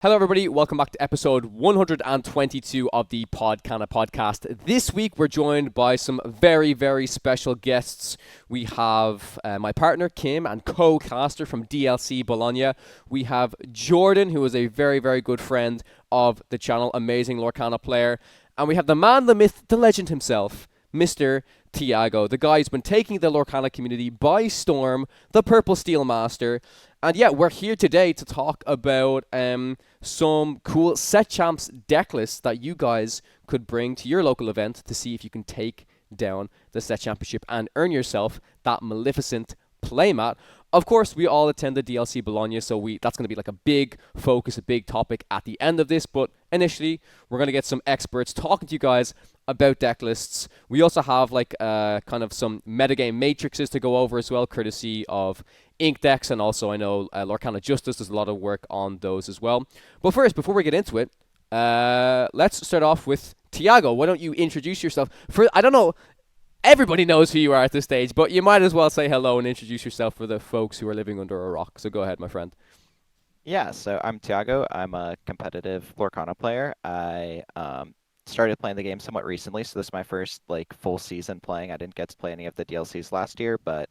Hello, everybody. Welcome back to episode 122 of the Podcana podcast. This week, we're joined by some very, very special guests. We have my partner, Kim, and co-caster from DLC Bologna. We have Jordan, who is a very, very good friend of the channel, amazing Lorcana player. And we have the man, the myth, the legend himself, Mr. Thiago, the guy who's been taking the Lorcana community by storm, the Purple Steel Master. And yeah, we're here today to talk about some cool set champs deck lists that you guys could bring to your local event to see if you can take down the set championship and earn yourself that maleficent playmat. Of course, we all attended DLC Bologna, so that's going to be like a big focus, a big topic at the end of this. But initially, we're going to get some experts talking to you guys about deck lists. We also have like kind of some metagame matrices to go over as well, courtesy of Ink Decks, and also I know Lorcana Justice does a lot of work on those as well. But first, before we get into it, let's start off with Thiago. Why don't you introduce yourself? I don't know, everybody knows who you are at this stage, but you might as well say hello and introduce yourself for the folks who are living under a rock. So go ahead, my friend. Yeah, so I'm Thiago. I'm a competitive Lorcana player. I started playing the game somewhat recently, so this is my first full season playing. I didn't get to play any of the DLCs last year, but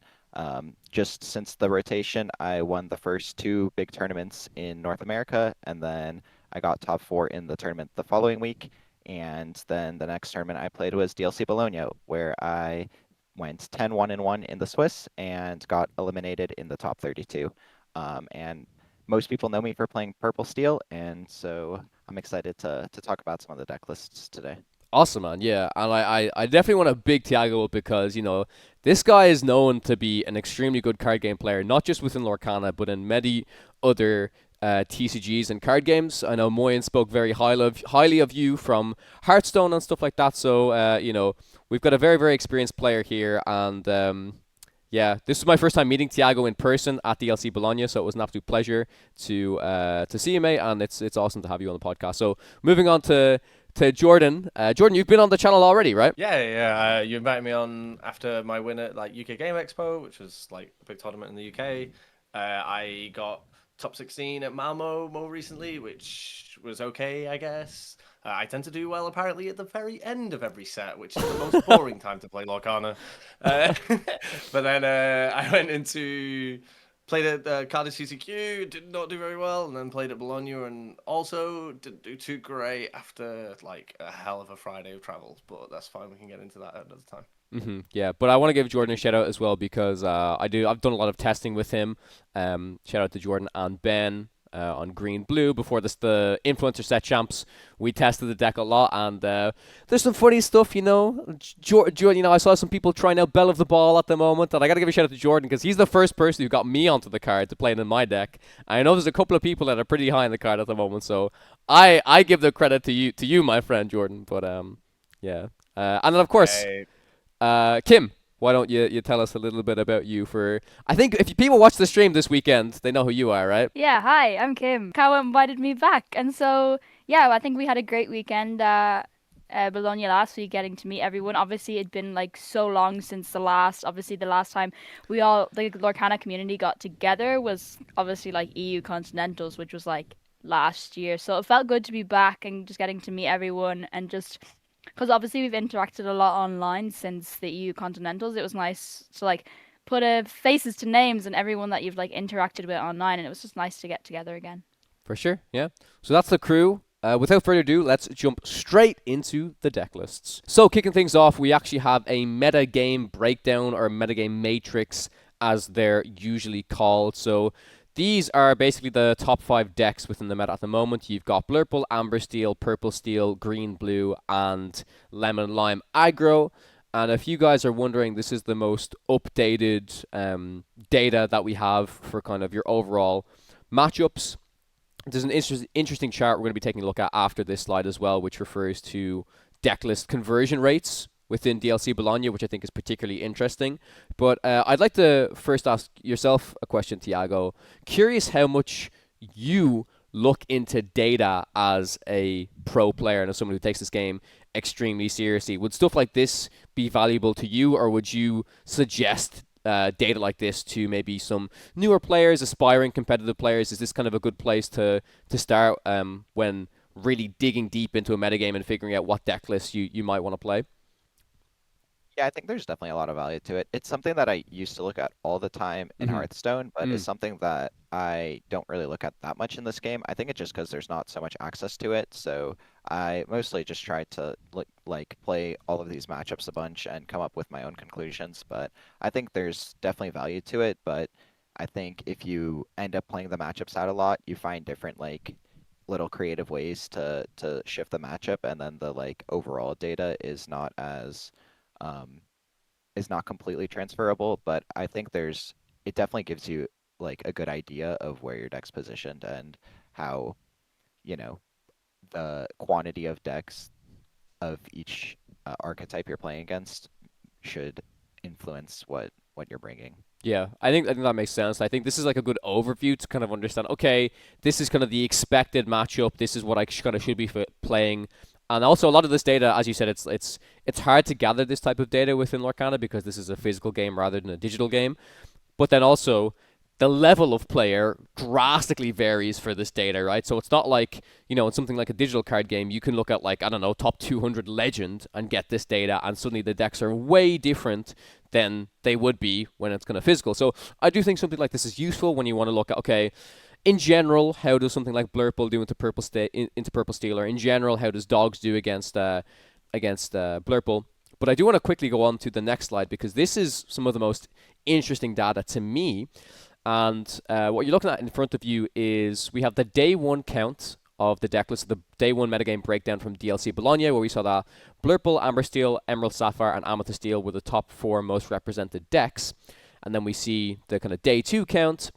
just since the rotation, I won the first two big tournaments in North America, and then I got top 4 in the tournament the following week. And then the next tournament I played was DLC Bologna, where I went 10-1-1 in the Swiss and got eliminated in the top 32. And most people know me for playing Purple Steel, and so I'm excited to talk about some of the deck lists today. Awesome, man. Yeah, and I definitely want to big Thiago up because, you know, this guy is known to be an extremely good card game player, not just within Lorcana, but in many other TCGs and card games. I know Moyen spoke very highly of you from Hearthstone and stuff like that. So, you know, we've got a very, very experienced player here. And, yeah, this was my first time meeting Thiago in person at DLC Bologna, so it was an absolute pleasure to see you, mate. And it's awesome to have you on the podcast. So, moving on to Jordan. Jordan, you've been on the channel already, right? Yeah. You invited me on after my win at UK Game Expo, which was like a big tournament in the UK. I got top 16 at Malmo more recently, which was okay, I guess. I tend to do well apparently at the very end of every set, which is the most boring time to play Lorcana. But then I went into played at Cardiff CCQ, did not do very well, and then played at Bologna and also didn't do too great after like a hell of a Friday of travels. But that's fine, we can get into that another time. Yeah, but I want to give Jordan a shout out as well because I've done a lot of testing with him. Shout out to Jordan and Ben on Green Blue before the influencer set champs. We tested the deck a lot, and there's some funny stuff, you know. Jordan, you know, I saw some people trying out Bell of the Ball at the moment, and I gotta give a shout out to Jordan because he's the first person who got me onto the card to play it in my deck. I know there's a couple of people that are pretty high in the card at the moment, so I give the credit to you, my friend Jordan. But yeah, and then of course. Hey. Kim, why don't you tell us a little bit about you? I think if people watch the stream this weekend, they know who you are, right? Yeah, hi, I'm Kim. Kawa invited me back, and so yeah, I think we had a great weekend. Bologna last week, getting to meet everyone. Obviously, it'd been like so long since the last time the Lorcana community got together was obviously like EU Continentals, which was like last year. So it felt good to be back and just getting to meet everyone and just. Because obviously we've interacted a lot online since the EU Continentals. It was nice to like put faces to names and everyone that you've like interacted with online, and it was just nice to get together again. For sure, yeah. So that's the crew. Without further ado, let's jump straight into the deck lists. So kicking things off, we actually have a metagame breakdown or metagame matrix as they're usually called. So these are basically the top 5 decks within the meta at the moment. You've got Blurple, Amber Steel, Purple Steel, Green Blue, and Lemon Lime Aggro. And if you guys are wondering, this is the most updated data that we have for kind of your overall matchups. There's an interesting chart we're going to be taking a look at after this slide as well, which refers to deck list conversion rates within DLC Bologna, which I think is particularly interesting. But I'd like to first ask yourself a question, Thiago. Curious how much you look into data as a pro player and as someone who takes this game extremely seriously. Would stuff like this be valuable to you, or would you suggest data like this to maybe some newer players, aspiring competitive players? Is this kind of a good place to start when really digging deep into a metagame and figuring out what deck lists you might want to play? Yeah, I think there's definitely a lot of value to it. It's something that I used to look at all the time in Mm-hmm. Hearthstone, but Mm. it's something that I don't really look at that much in this game. I think it's just because there's not so much access to it. So I mostly just try to like play all of these matchups a bunch and come up with my own conclusions. But I think there's definitely value to it. But I think if you end up playing the matchups out a lot, you find different like little creative ways to shift the matchup, and then the like overall data um, is not completely transferable, but I think it definitely gives you like a good idea of where your deck's positioned and how, you know, the quantity of decks of each archetype you're playing against should influence what you're bringing. Yeah, I think that makes sense. I think this is like a good overview to kind of understand. Okay, this is kind of the expected matchup. This is what I kind of should be playing, and also a lot of this data, as you said, it's hard to gather this type of data within Lorcana because this is a physical game rather than a digital game. But then also, the level of player drastically varies for this data, right? So it's not like, in something like a digital card game, you can look at like, I don't know, top 200 legend and get this data, and suddenly the decks are way different than they would be when it's kind of physical. So I do think something like this is useful when you want to look at, okay, in general, how does something like Blurple do into Purple Steel, or in general, how does Dogs do against Blurple? But I do want to quickly go on to the next slide because this is some of the most interesting data to me. And what you're looking at in front of you is we have the day one count of the deck list, the day one metagame breakdown from DLC Bologna, where we saw that Blurple, Amber Steel, Emerald Sapphire, and Amethyst Steel were the top 4 most represented decks. And then we see the kind of day 2 count,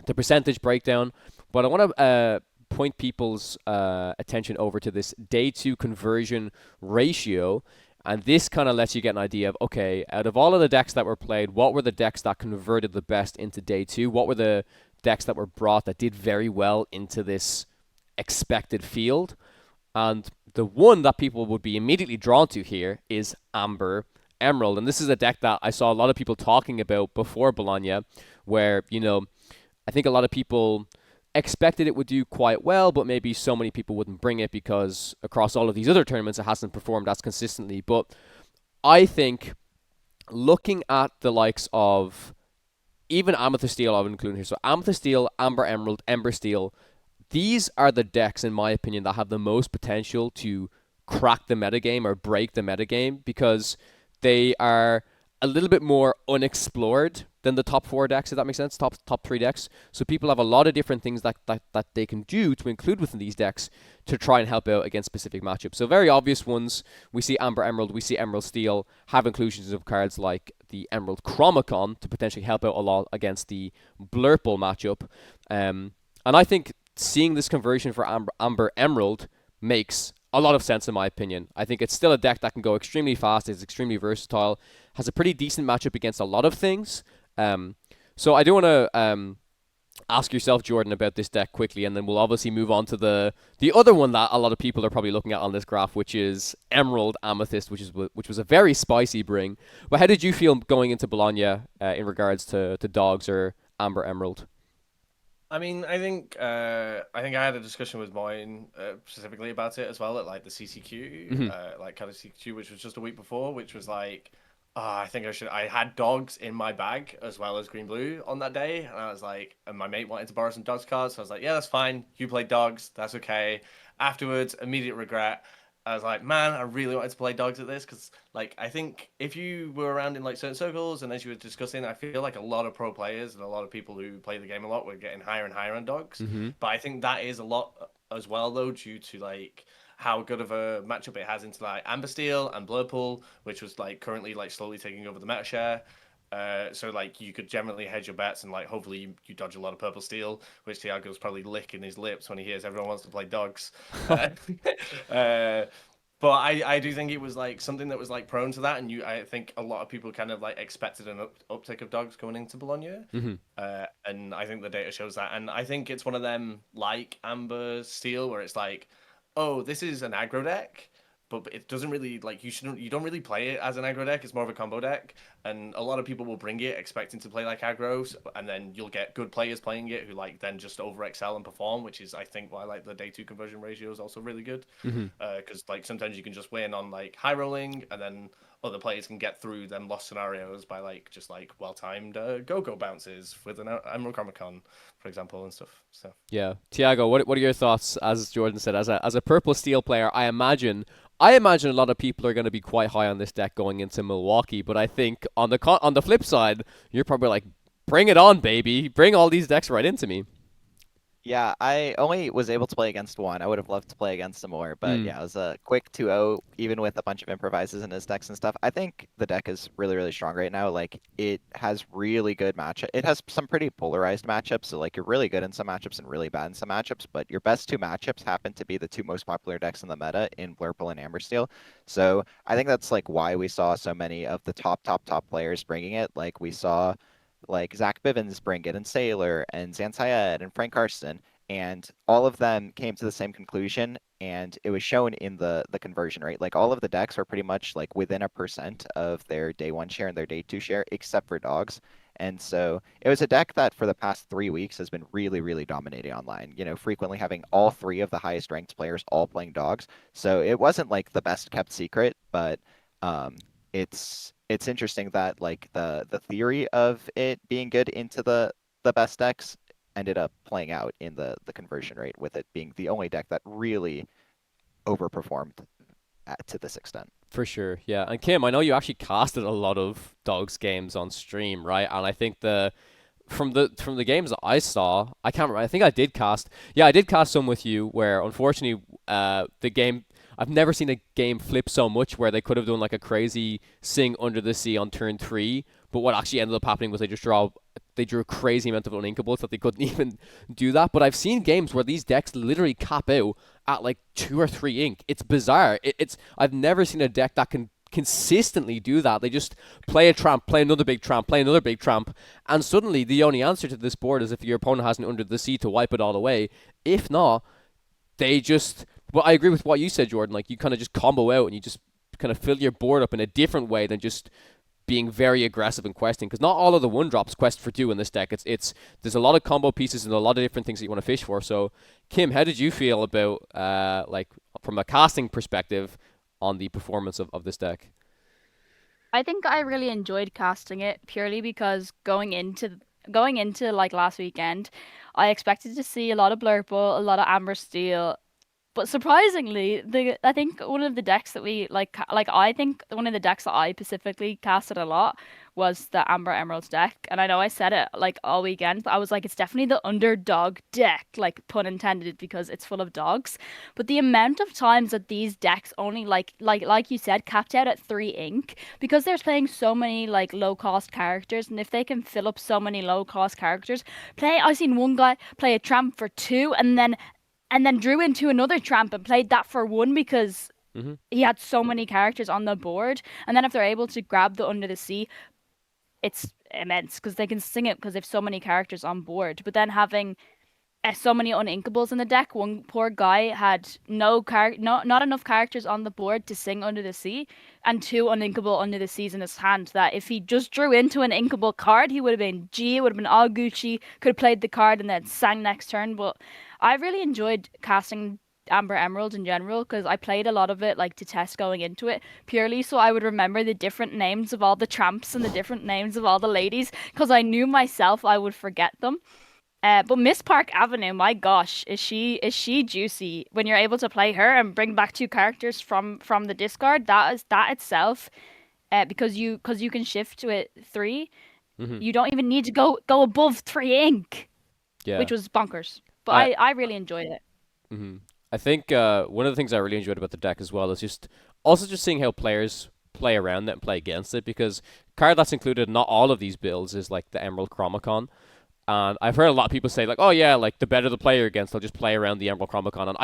the percentage breakdown. But I want to point people's attention over to this day 2 conversion ratio. And this kind of lets you get an idea of, okay, out of all of the decks that were played, what were the decks that converted the best into day 2? What were the decks that were brought that did very well into this expected field? And the one that people would be immediately drawn to here is Amber Emerald. And this is a deck that I saw a lot of people talking about before Bologna, where, I think a lot of people expected it would do quite well, but maybe so many people wouldn't bring it because across all of these other tournaments it hasn't performed as consistently. But I think looking at the likes of even Amethyst Steel, I would include here. So Amethyst Steel, Amber Emerald, Ember Steel, these are the decks, in my opinion, that have the most potential to crack the metagame or break the metagame because they are a little bit more unexplored than the top 4 decks, if that makes sense, top 3 decks. So people have a lot of different things that they can do to include within these decks to try and help out against specific matchups. So very obvious ones, we see Amber Emerald, we see Emerald Steel have inclusions of cards like the Emerald Chromicon to potentially help out a lot against the Blurple matchup. And I think seeing this conversion for Amber Emerald makes a lot of sense in my opinion. I think it's still a deck that can go extremely fast, is extremely versatile, has a pretty decent matchup against a lot of things. So I do want to ask yourself, Jordan, about this deck quickly, and then we'll obviously move on to the other one that a lot of people are probably looking at on this graph, which is Emerald Amethyst, which was a very spicy bring. But how did you feel going into Bologna in regards to Dogs or Amber Emerald? I mean, I think I had a discussion with Moyne specifically about it as well at like the CCQ, like kind of CCQ, which was just a week before, which was like, I think I had Dogs in my bag as well as Green Blue on that day, and I was like, and my mate wanted to borrow some Dogs cards, so I was like, yeah, that's fine. You play Dogs, that's okay. Afterwards, immediate regret. I was like, man, I really wanted to play Dogs at this because, like, I think if you were around in like certain circles and as you were discussing, I feel like a lot of pro players and a lot of people who play the game a lot were getting higher and higher on Dogs. But I think that is a lot as well, though, due to like how good of a matchup it has into like Amber Steel and Blurple, which was like currently like slowly taking over the meta share. So like you could generally hedge your bets and like hopefully you dodge a lot of Purple Steel, which Thiago's probably licking his lips when he hears everyone wants to play Dogs. But I do think it was like something that was like prone to that, and I think a lot of people kind of like expected an uptick of Dogs going into Bologna, and I think the data shows that, and I think it's one of them like Amber Steel where it's like, oh, this is an aggro deck, but it doesn't really you don't really play it as an aggro deck. It's more of a combo deck, and a lot of people will bring it expecting to play like aggro, and then you'll get good players playing it who then just over excel and perform, which is I think why the day 2 conversion ratio is also really good, because sometimes you can just win on high rolling, and then other players can get through them lost scenarios by just well timed go bounces with an Emerald Chronicon, for example, and stuff. So yeah, Thiago, what are your thoughts? As Jordan said, as a purple steel player, I imagine a lot of people are going to be quite high on this deck going into Milwaukee, but I think on the flip side, you're probably like, bring it on, baby, bring all these decks right into me. Yeah, I only was able to play against one. I would have loved to play against some more, but yeah, it was a quick 2-0, even with a bunch of improvises in his decks and stuff. I think the deck is really, really strong right now. It has really good matchup. It has some pretty polarized matchups, so you're really good in some matchups and really bad in some matchups, but your best 2 matchups happen to be the 2 most popular decks in the meta in Blurple and Amethyst Steel. So I think that's why we saw so many of the top players bringing it. We saw Zach Bivens bring it, and Sailor, and Zansayed, and Frank Karsten, and all of them came to the same conclusion, and it was shown in the conversion rate. All of the decks are pretty much within 1% of their day 1 share and their day 2 share, except for dogs. And so it was a deck that for the past 3 weeks has been really, really dominating online, frequently having all 3 of the highest ranked players all playing dogs. So it wasn't the best kept secret, but it's interesting that the theory of it being good into the best decks ended up playing out in the conversion rate, with it being the only deck that really overperformed to this extent. For sure, yeah. And Kim, I know you actually casted a lot of dogs games on stream, right? And I think from the games that I saw, I can't remember. I think I did cast. Yeah, I did cast some with you. Where unfortunately, the game. I've never seen a game flip so much where they could have done a crazy Sing Under the Sea on turn 3, but what actually ended up happening was they drew a crazy amount of uninkables that they couldn't even do that. But I've seen games where these decks literally cap out at 2 or 3 ink. It's bizarre. I've never seen a deck that can consistently do that. They just play a tramp, play another big tramp, play another big tramp, and suddenly the only answer to this board is if your opponent has an Under the Sea to wipe it all away. If not, they just... Well, I agree with what you said, Jordan. You kind of just combo out and you just kind of fill your board up in a different way than just being very aggressive and questing. Because not all of the 1-drops quest for 2 in this deck. There's a lot of combo pieces and a lot of different things that you want to fish for. So, Kim, how did you feel about from a casting perspective on the performance of this deck? I think I really enjoyed casting it purely because going into last weekend, I expected to see a lot of Blurple, a lot of Amethyst Steel. But surprisingly, I think one of the decks that we I think one of the decks that I specifically casted a lot was the Amber Emeralds deck. And I know I said it all weekend, but I was it's definitely the underdog deck, pun intended, because it's full of dogs. But the amount of times that these decks only like you said, capped out at 3 ink, because they're playing so many low cost characters, and if they can fill up so many low cost characters, I've seen one guy play a tramp for 2 and then drew into another tramp and played that for 1 because he had so many characters on the board. And then if they're able to grab the Under the Sea, it's immense because they can sing it because they have so many characters on board. But then having so many uninkables in the deck, one poor guy had not enough characters on the board to sing Under the Sea, and 2 uninkable Under the Seas in his hand, that if he just drew into an inkable card, he would have been it would have been all Gucci, could have played the card and then sang next turn. But I really enjoyed casting Amber Emerald in general because I played a lot of it to test going into it, purely so I would remember the different names of all the tramps and the different names of all the ladies, because I knew myself I would forget them. But Miss Park Avenue, my gosh, is she juicy when you're able to play her and bring back 2 characters from the discard. That itself, because you can shift to it 3, you don't even need to go above 3 ink, which was bonkers. But I really enjoyed it. I think one of the things I really enjoyed about the deck as well is just seeing how players play around it and play against it, because card that's included in not all of these builds is the Emerald Chronicon. And I've heard a lot of people say oh yeah, the better the player against, they'll just play around the Emerald Chronicon. And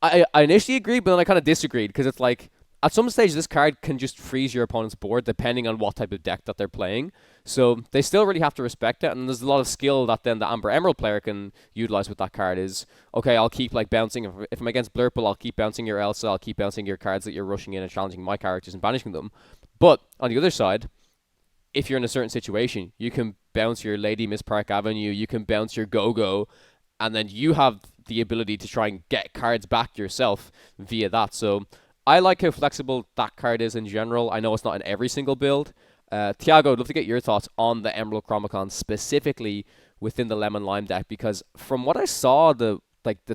I initially agreed, but then I kind of disagreed, because it's at some stage, this card can just freeze your opponent's board depending on what type of deck that they're playing. So they still really have to respect it, and there's a lot of skill that then the Amber Emerald player can utilize with that card is, okay, I'll keep like bouncing. If I'm against Blurple, I'll keep bouncing your Elsa, I'll keep bouncing your cards that you're rushing in and challenging my characters and banishing them. But on the other side, if you're in a certain situation, you can bounce your Lady Miss Park Avenue, you can bounce your Go-Go, and then you have the ability to try and get cards back yourself via that. So I like how flexible that card is in general. I know it's not in every single build. Thiago, I'd love to get your thoughts on the Emerald Chromicon specifically within the Lemon Lime deck, because from what I saw, the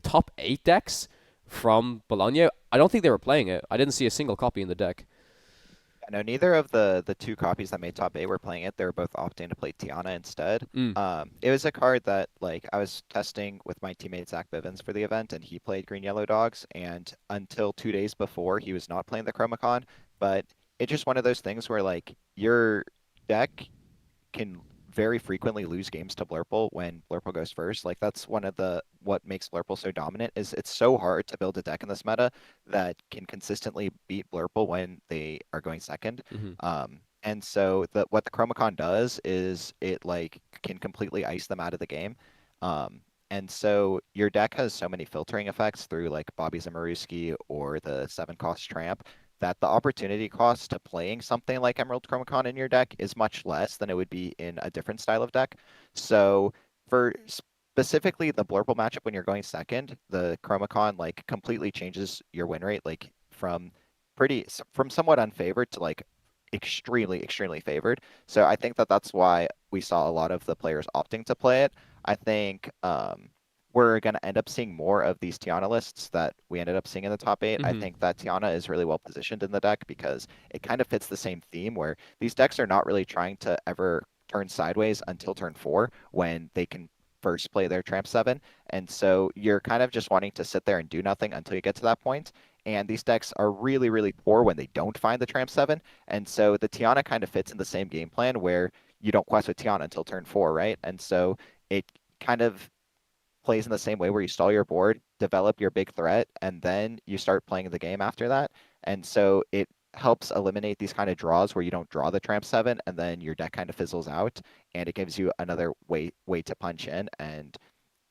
top 8 decks from Bologna, I don't think they were playing it. I didn't see a single copy in the deck. No, neither of the two copies that made top 8 were playing it. They were both opting to play Tiana instead. It was a card that I was testing with my teammate Zach Bivens for the event, and he played Green Yellow Dogs, and until 2 days before, he was not playing the Chromicon. But it's just one of those things where your deck can very frequently lose games to Blurple when Blurple goes first. That's one of what makes Blurple so dominant is it's so hard to build a deck in this meta that can consistently beat Blurple when they are going second. And so what the Chromicon does is it can completely ice them out of the game. And so your deck has so many filtering effects through Bobby Zamaruski or the 7-cost Tramp that the opportunity cost to playing something like Emerald Chromicon in your deck is much less than it would be in a different style of deck. So for specifically the Blurple matchup when you're going second, the Chromicon completely changes your win rate from somewhat unfavored to extremely, extremely favored. So I think that's why we saw a lot of the players opting to play it. I think we're going to end up seeing more of these Tiana lists that we ended up seeing in the top 8. I think that Tiana is really well positioned in the deck because it kind of fits the same theme where these decks are not really trying to ever turn sideways until turn 4 when they can first play their Tramp 7. And so you're kind of just wanting to sit there and do nothing until you get to that point. And these decks are really, really poor when they don't find the Tramp 7. And so the Tiana kind of fits in the same game plan where you don't quest with Tiana until turn 4, right? And so it kind of plays in the same way where you stall your board, develop your big threat, and then you start playing the game after that. And so it helps eliminate these kind of draws where you don't draw the Tramp 7 and then your deck kind of fizzles out, and it gives you another way to punch in. And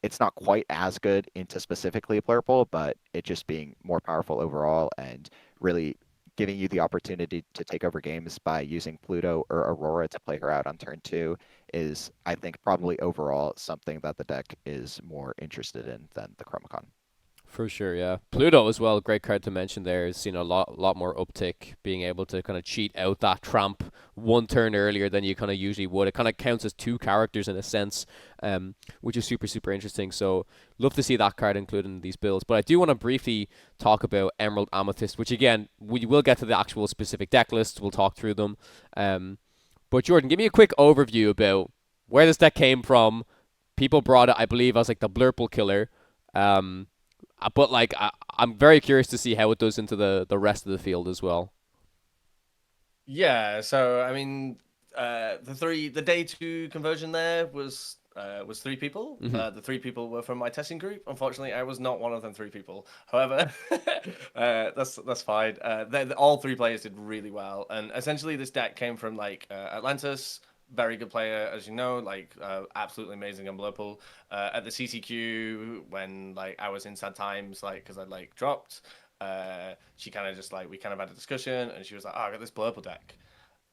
it's not quite as good into specifically Blurple, but it just being more powerful overall and really giving you the opportunity to take over games by using Pluto or Aurora to play her out on turn 2 is, I think, probably overall something that the deck is more interested in than the Chromicon. For sure, yeah. Pluto as well, great card to mention there. Has seen a lot more uptick, being able to kind of cheat out that Tramp one turn earlier than you kind of usually would. It kind of counts as 2 characters in a sense, which is super, super interesting. So love to see that card included in these builds. But I do want to briefly talk about Emerald Amethyst, which again, we will get to the actual specific deck lists. We'll talk through them. But Jordan, give me a quick overview about where this deck came from. People brought it, I believe, as the Blurple killer. But I'm very curious to see how it does into the rest of the field as well. Yeah, so I mean, the day 2 conversion there was 3 people. The 3 people were from my testing group. Unfortunately, I was not one of them 3 people. However, that's fine. All 3 players did really well, and essentially this deck came from Atlantis. Very good player, as you know, absolutely amazing on Blurple. At the CCQ, when I was in sad times, because I dropped, she kind of just we kind of had a discussion, and she was like, "Oh, I got this Blurple deck,"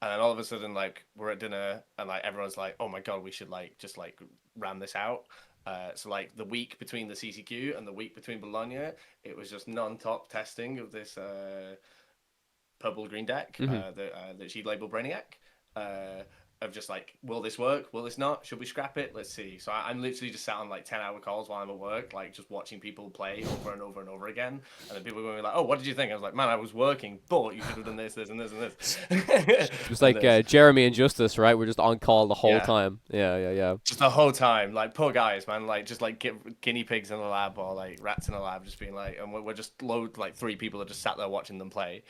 and then all of a sudden, we're at dinner, and everyone's like, "Oh my god, we should just ram this out." So the week between the CCQ and the week between Bologna, it was just non-top testing of this purple green deck that she labeled Brainiac. Of just will this work? Will this not? Should we scrap it? Let's see. So I'm literally just sat on 10-hour calls while I'm at work, just watching people play over and over and over again. And then people were going "Oh, what did you think?" I was like, "Man, I was working, but you should have done this, this, and this, and this." It was Jeremy and Justice, right? We're just on call the whole time. Yeah. Just the whole time. Poor guys, man. Just get guinea pigs in the lab or rats in the lab, just being and we're just 3 people that just sat there watching them play.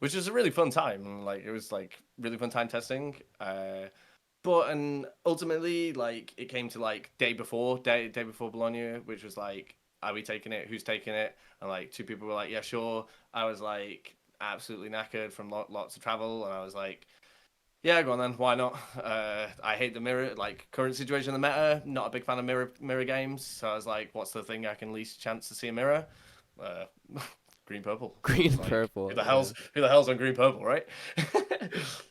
Which was a really fun time. It was really fun time testing. But ultimately, it came to day before Bologna, which was are we taking it? Who's taking it? And 2 people were yeah, sure. I was absolutely knackered from lots of travel, and I was like, yeah, go on then. Why not? I hate the mirror, like current situation in the meta. Not a big fan of mirror games. So I was like, what's the thing I can least chance to see a mirror? Uh, green purple. Green Like, purple. Who the hell's on green purple, right?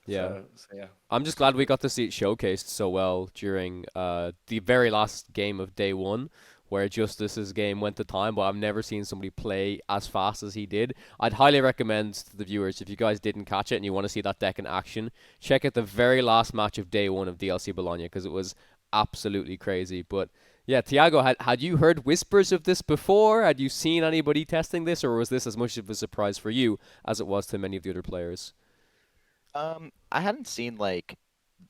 Yeah. So, yeah. I'm just glad we got to see it showcased so well during the very last game of day one, where Justice's game went to time, but I've never seen somebody play as fast as he did. I'd highly recommend to the viewers, if you guys didn't catch it and you want to see that deck in action, check out the very last match of day one of DLC Bologna, because it was absolutely crazy. But yeah, Thiago, had you heard whispers of this before? Had you seen anybody testing this, or was this as much of a surprise for you as it was to many of the other players? I hadn't seen like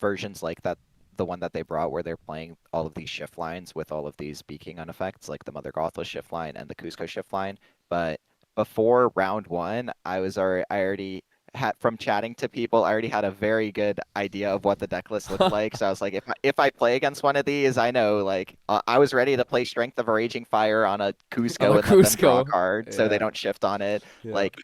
versions like that, the one that they brought where they're playing all of these shift lines with all of these beaking on effects, like the Mother Gothel shift line and the Cusco shift line. But before round one, I already had, from chatting to people, I already had a very good idea of what the deck list looked like. So I was like, if I play against one of these, I know like I was ready to play Strength of a Raging Fire on a Cusco and let them draw a card so they don't shift on it. Yeah. Like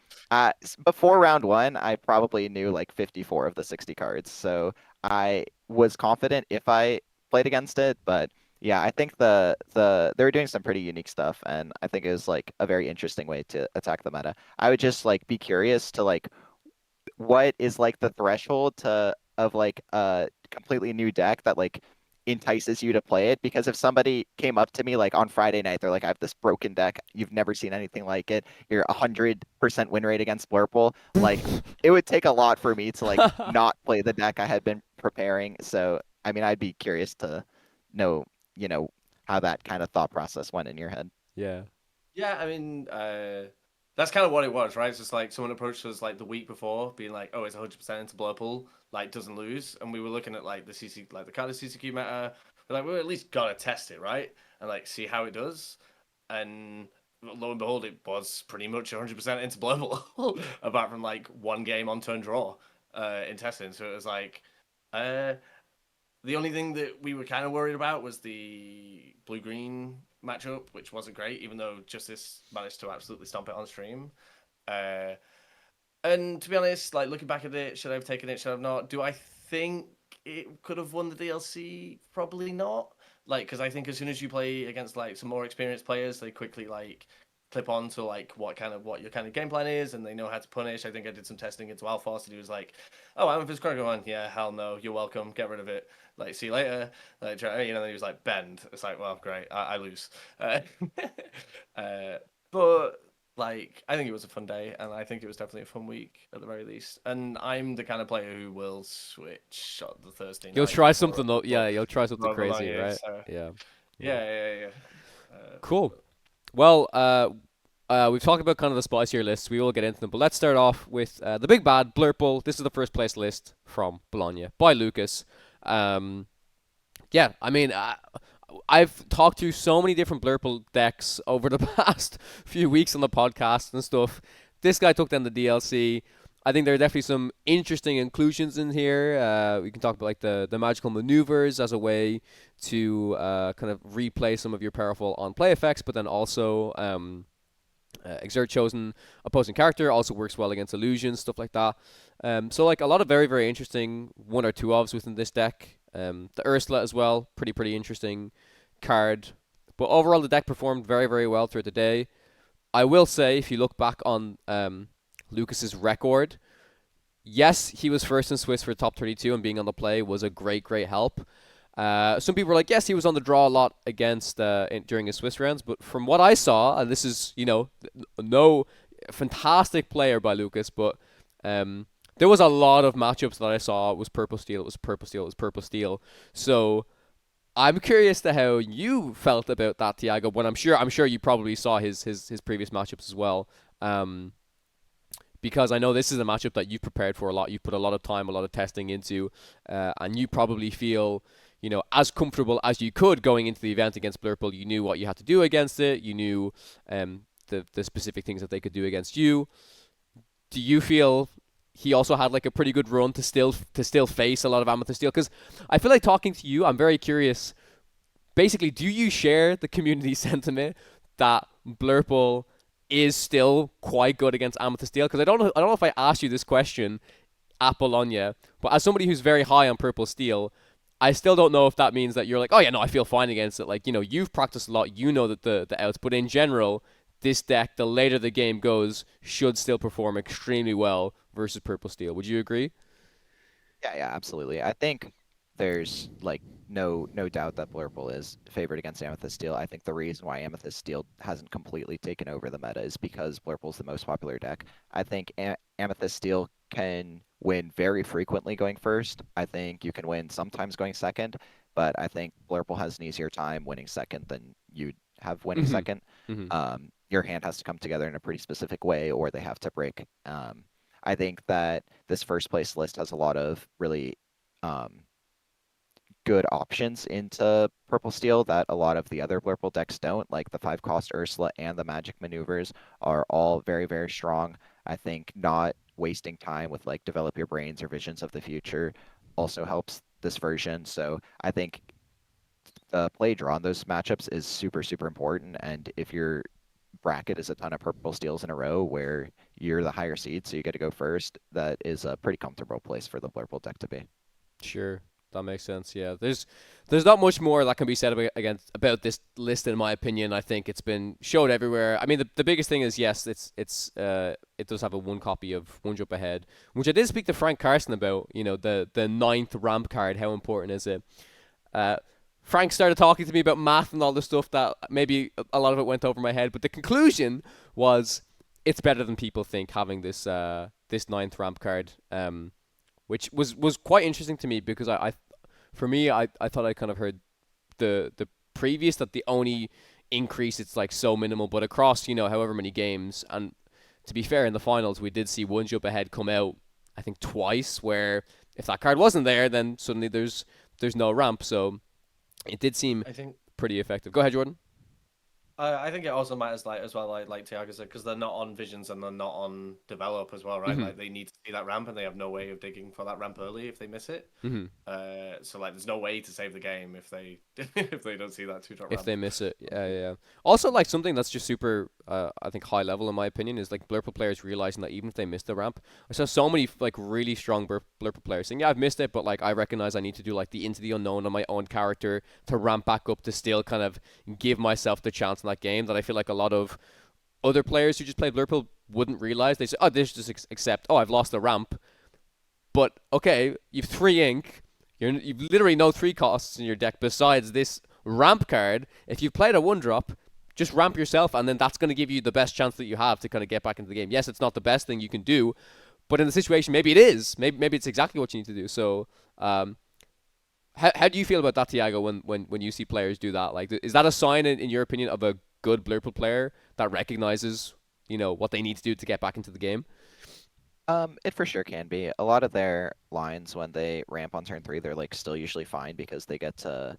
before round one, I probably knew like 54 of the 60 cards. So I was confident if I played against it, but yeah, I think they were doing some pretty unique stuff, and I think it was like a very interesting way to attack the meta. I would just like be curious to like what is like the threshold of like a completely new deck that like entices you to play it, because if somebody came up to me like on Friday night, they're like, I have this broken deck, you've never seen anything like it, you're 100% win rate against Blurple, like it would take a lot for me to like not play the deck I had been preparing. So I mean, I'd be curious to know, how that kind of thought process went in your head. Yeah. Yeah, I mean, that's kind of what it was, right? It's just like someone approached us like the week before, being like, "Oh, it's 100% into Blurple, like doesn't lose," and we were looking at like the kind of CCQ meta. We're like, we at least gotta test it, right? And like see how it does. And lo and behold, it was pretty much 100% into Blurple, apart from like one game on turn draw in testing. So it was like, the only thing that we were kind of worried about was the blue-green matchup, which wasn't great, even though Justice managed to absolutely stomp it on stream. And to be honest, like looking back at it, should I have taken it? Should I have not? Do I think it could have won the DLC? Probably not. Like, because I think as soon as you play against like some more experienced players, they quickly like clip on to like what your kind of game plan is, and they know how to punish. I think I did some testing into Alphos, and he was like, "Oh, Amethyst Croco on, yeah, hell no, you're welcome, get rid of it. Like, see you later." Like, then he was like, "Bend." It's like, well, great, I lose. But like, I think it was a fun day, and I think it was definitely a fun week at the very least. And I'm the kind of player who will switch on the Thursday night. You'll try something though. Yeah, you'll try something crazy, right? So. Yeah. Yeah. Cool. Well, we've talked about kind of the spicier lists. We will get into them, but let's start off with the big bad Blurple. This is the first place list from Bologna by Lucas. Yeah, I mean, I've talked to so many different Blurple decks over the past few weeks on the podcast and stuff. This guy took down the DLC. I think there are definitely some interesting inclusions in here. We can talk about like the magical maneuvers as a way to kind of replay some of your powerful on-play effects, but then also exert chosen opposing character also works well against illusions, stuff like that. So like a lot of very, very interesting one or two ofs within this deck. The Ursula as well, pretty interesting card. But overall, the deck performed very, very well throughout the day. I will say, if you look back on Lucas's record, yes, he was first in Swiss for top 32, and being on the play was a great help. Some people were like, yes, he was on the draw a lot against during his Swiss rounds, but from what I saw, and this is, no fantastic player by Lucas, but there was a lot of matchups that I saw. It was purple steel, So I'm curious to how you felt about that, Thiago, when I'm sure you probably saw his previous matchups as well. Because I know this is a matchup that you've prepared for a lot. You've put a lot of time, a lot of testing into, and you probably feel, as comfortable as you could going into the event against Blurple. You knew what you had to do against it. You knew the specific things that they could do against you. Do you feel he also had like a pretty good run to still face a lot of Amethyst Steel? Because I feel like talking to you, I'm very curious. Basically, do you share the community sentiment that Blurple is still quite good against Amethyst Steel? Because I don't know if I asked you this question at Bologna, but as somebody who's very high on Purple Steel, I still don't know if that means that you're like, oh yeah, no, I feel fine against it. Like, you've practiced a lot, that the outs, but in general, this deck, the later the game goes, should still perform extremely well versus Purple Steel. Would you agree? Yeah, absolutely. I think there's like no doubt that Blurple is favored against Amethyst Steel. I think the reason why Amethyst Steel hasn't completely taken over the meta is because Blurple's the most popular deck. I think Amethyst Steel can win very frequently going first. I think you can win sometimes going second, but I think Blurple has an easier time winning second than you'd have winning second. Your hand has to come together in a pretty specific way, or they have to break. I think that this first place list has a lot of really good options into Purple Steel that a lot of the other Blurple decks don't, like the 5-cost Ursula and the magic maneuvers are all very, very strong. I think not wasting time with like develop your brains or visions of the future also helps this version. So I think the play draw on those matchups is super, super important. And if your bracket is a ton of Purple Steels in a row where you're the higher seed, so you get to go first, that is a pretty comfortable place for the Blurple deck to be. Sure. That makes sense. Yeah, there's not much more that can be said about this list in my opinion. I think it's been showed everywhere. I mean, the biggest thing is yes, it does have a 1 copy of One Jump Ahead, which I did speak to Frank Carson about. The 9th ramp card. How important is it? Frank started talking to me about math and all this stuff that maybe a lot of it went over my head, but the conclusion was it's better than people think having this 9th ramp card. Which was quite interesting to me because I thought I kind of heard the previous that the only increase it's like so minimal, but across however many games, and to be fair, in the finals we did see One Jump Ahead come out I think twice, where if that card wasn't there, then suddenly there's no ramp. So it did seem pretty effective. Go ahead, Jordan. I think it also matters as well, like Thiago said, because they're not on visions and they're not on develop as well, right? Like they need to see that ramp and they have no way of digging for that ramp early if they miss it. So there's no way to save the game if they if they don't see that 2-drop ramp. If they miss it, yeah. Also, like something that's just super, I think high level in my opinion is like Blurple players realizing that even if they miss the ramp, I saw so many like really strong Blurple players saying, yeah, I've missed it, but like I recognize I need to do like the Into the Unknown on my own character to ramp back up to still kind of give myself the chance in that game, that I feel like a lot of other players who just play Blurple wouldn't realize. They say, oh, they should just accept, oh, I've lost the ramp. But okay, you've 3 ink. You've literally no 3 costs in your deck besides this ramp card. If you've played a 1-drop, just ramp yourself, and then that's going to give you the best chance that you have to kind of get back into the game. Yes, it's not the best thing you can do, but in the situation, maybe it is. Maybe it's exactly what you need to do. So, how do you feel about that, Thiago, when you see players do that? Like, is that a sign, in your opinion, of a good Blurple player that recognizes, what they need to do to get back into the game? It for sure can be. A lot of their lines when they ramp on turn 3, they're like still usually fine because they get to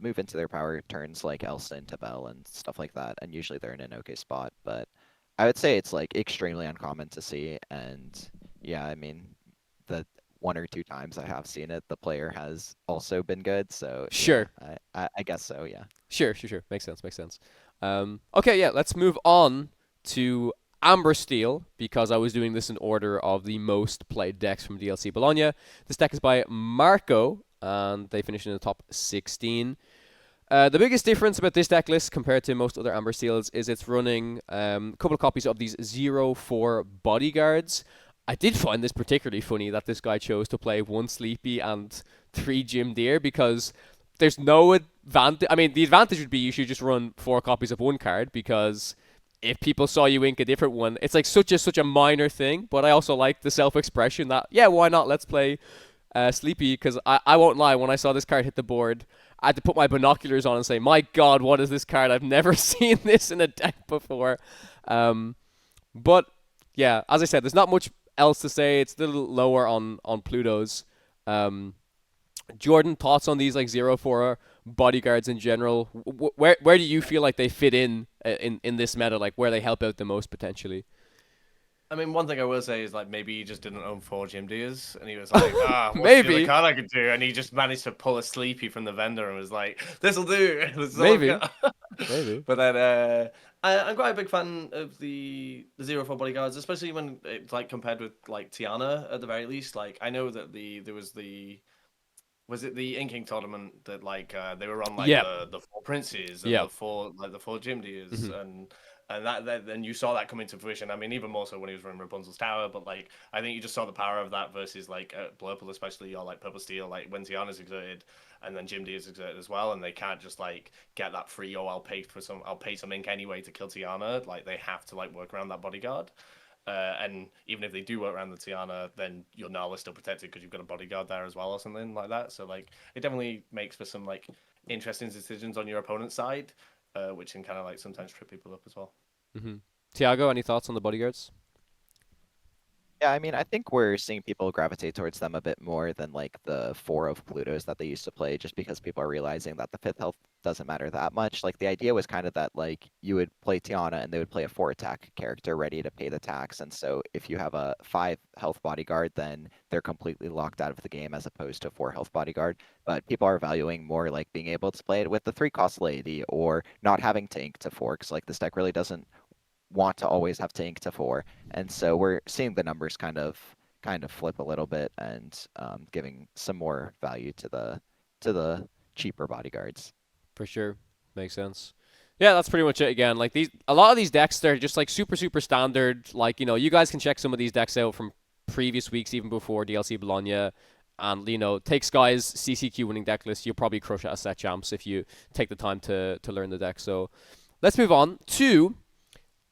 move into their power turns like Elsa and Tabel and stuff like that, and usually they're in an okay spot. But I would say it's like extremely uncommon to see, and yeah, I mean, the 1 or 2 times I have seen it, the player has also been good. So sure, yeah, I guess so. Yeah. Sure. Makes sense. Okay, yeah, let's move on to Amber Steel, because I was doing this in order of the most played decks from DLC Bologna. This deck is by Marco, and they finished in the top 16. The biggest difference about this deck list compared to most other Amber Steels is it's running a couple of copies of these 0/4 bodyguards. I did find this particularly funny that this guy chose to play 1 Sleepy and 3 Jim Deere, because there's no advantage. I mean, the advantage would be you should just run 4 copies of 1 card, because if people saw you ink a different one, it's like such a minor thing. But I also like the self-expression that, yeah, why not? Let's play Sleepy, because I won't lie, when I saw this card hit the board, I had to put my binoculars on and say, my God, what is this card? I've never seen this in a deck before. But yeah, as I said, there's not much else to say. It's a little lower on Pluto's. Jordan, thoughts on these like 0/4 bodyguards in general? Where do you feel like they fit in this meta? Like where they help out the most potentially? I mean, one thing I will say is like maybe he just didn't own 4 Gym Deers, and he was like, what's Maybe. the other card I could do? And he just managed to pull a Sleepy from the vendor and was like, this'll do. This is all I've Maybe. got." Maybe. But then I'm quite a big fan of the 0-4 bodyguards, especially when it's like compared with like Tiana at the very least. Like I know that there was it the Inking tournament that like they were on like the 4 Princes and the four Gym Deers and that then you saw that come into fruition. I mean, even more so when he was running Rapunzel's Tower, but like I think you just saw the power of that versus like Blurple especially, or like Purple Steel, like when Tiana's exerted and then Gym Deers exerted as well, and they can't just like get that free, I'll pay some ink anyway to kill Tiana. Like they have to like work around that bodyguard. And even if they do work around the Tiana, then your Nala is still protected because you've got a bodyguard there as well or something like that. So like it definitely makes for some like interesting decisions on your opponent's side, which can kind of like sometimes trip people up as well. Thiago, any thoughts on the bodyguards? Yeah, I mean, I think we're seeing people gravitate towards them a bit more than like the 4 of Plutos that they used to play, just because people are realizing that the 5th health doesn't matter that much. Like the idea was kind of that like you would play Tiana and they would play a 4 attack character ready to pay the tax. And so if you have a 5 health bodyguard, then they're completely locked out of the game as opposed to a 4 health bodyguard. But people are valuing more like being able to play it with the 3 cost lady or not having to ink to 4, because like this deck really doesn't want to always have to ink to 4, and so we're seeing the numbers kind of flip a little bit and giving some more value to the cheaper bodyguards. For sure, makes sense. Yeah, that's pretty much it. Again, like a lot of these decks, they're just like super standard. Like you guys can check some of these decks out from previous weeks, even before DLC Bologna. And take Sky's CCQ winning deck list. You'll probably crush it at Set Champs if you take the time to learn the deck. So let's move on to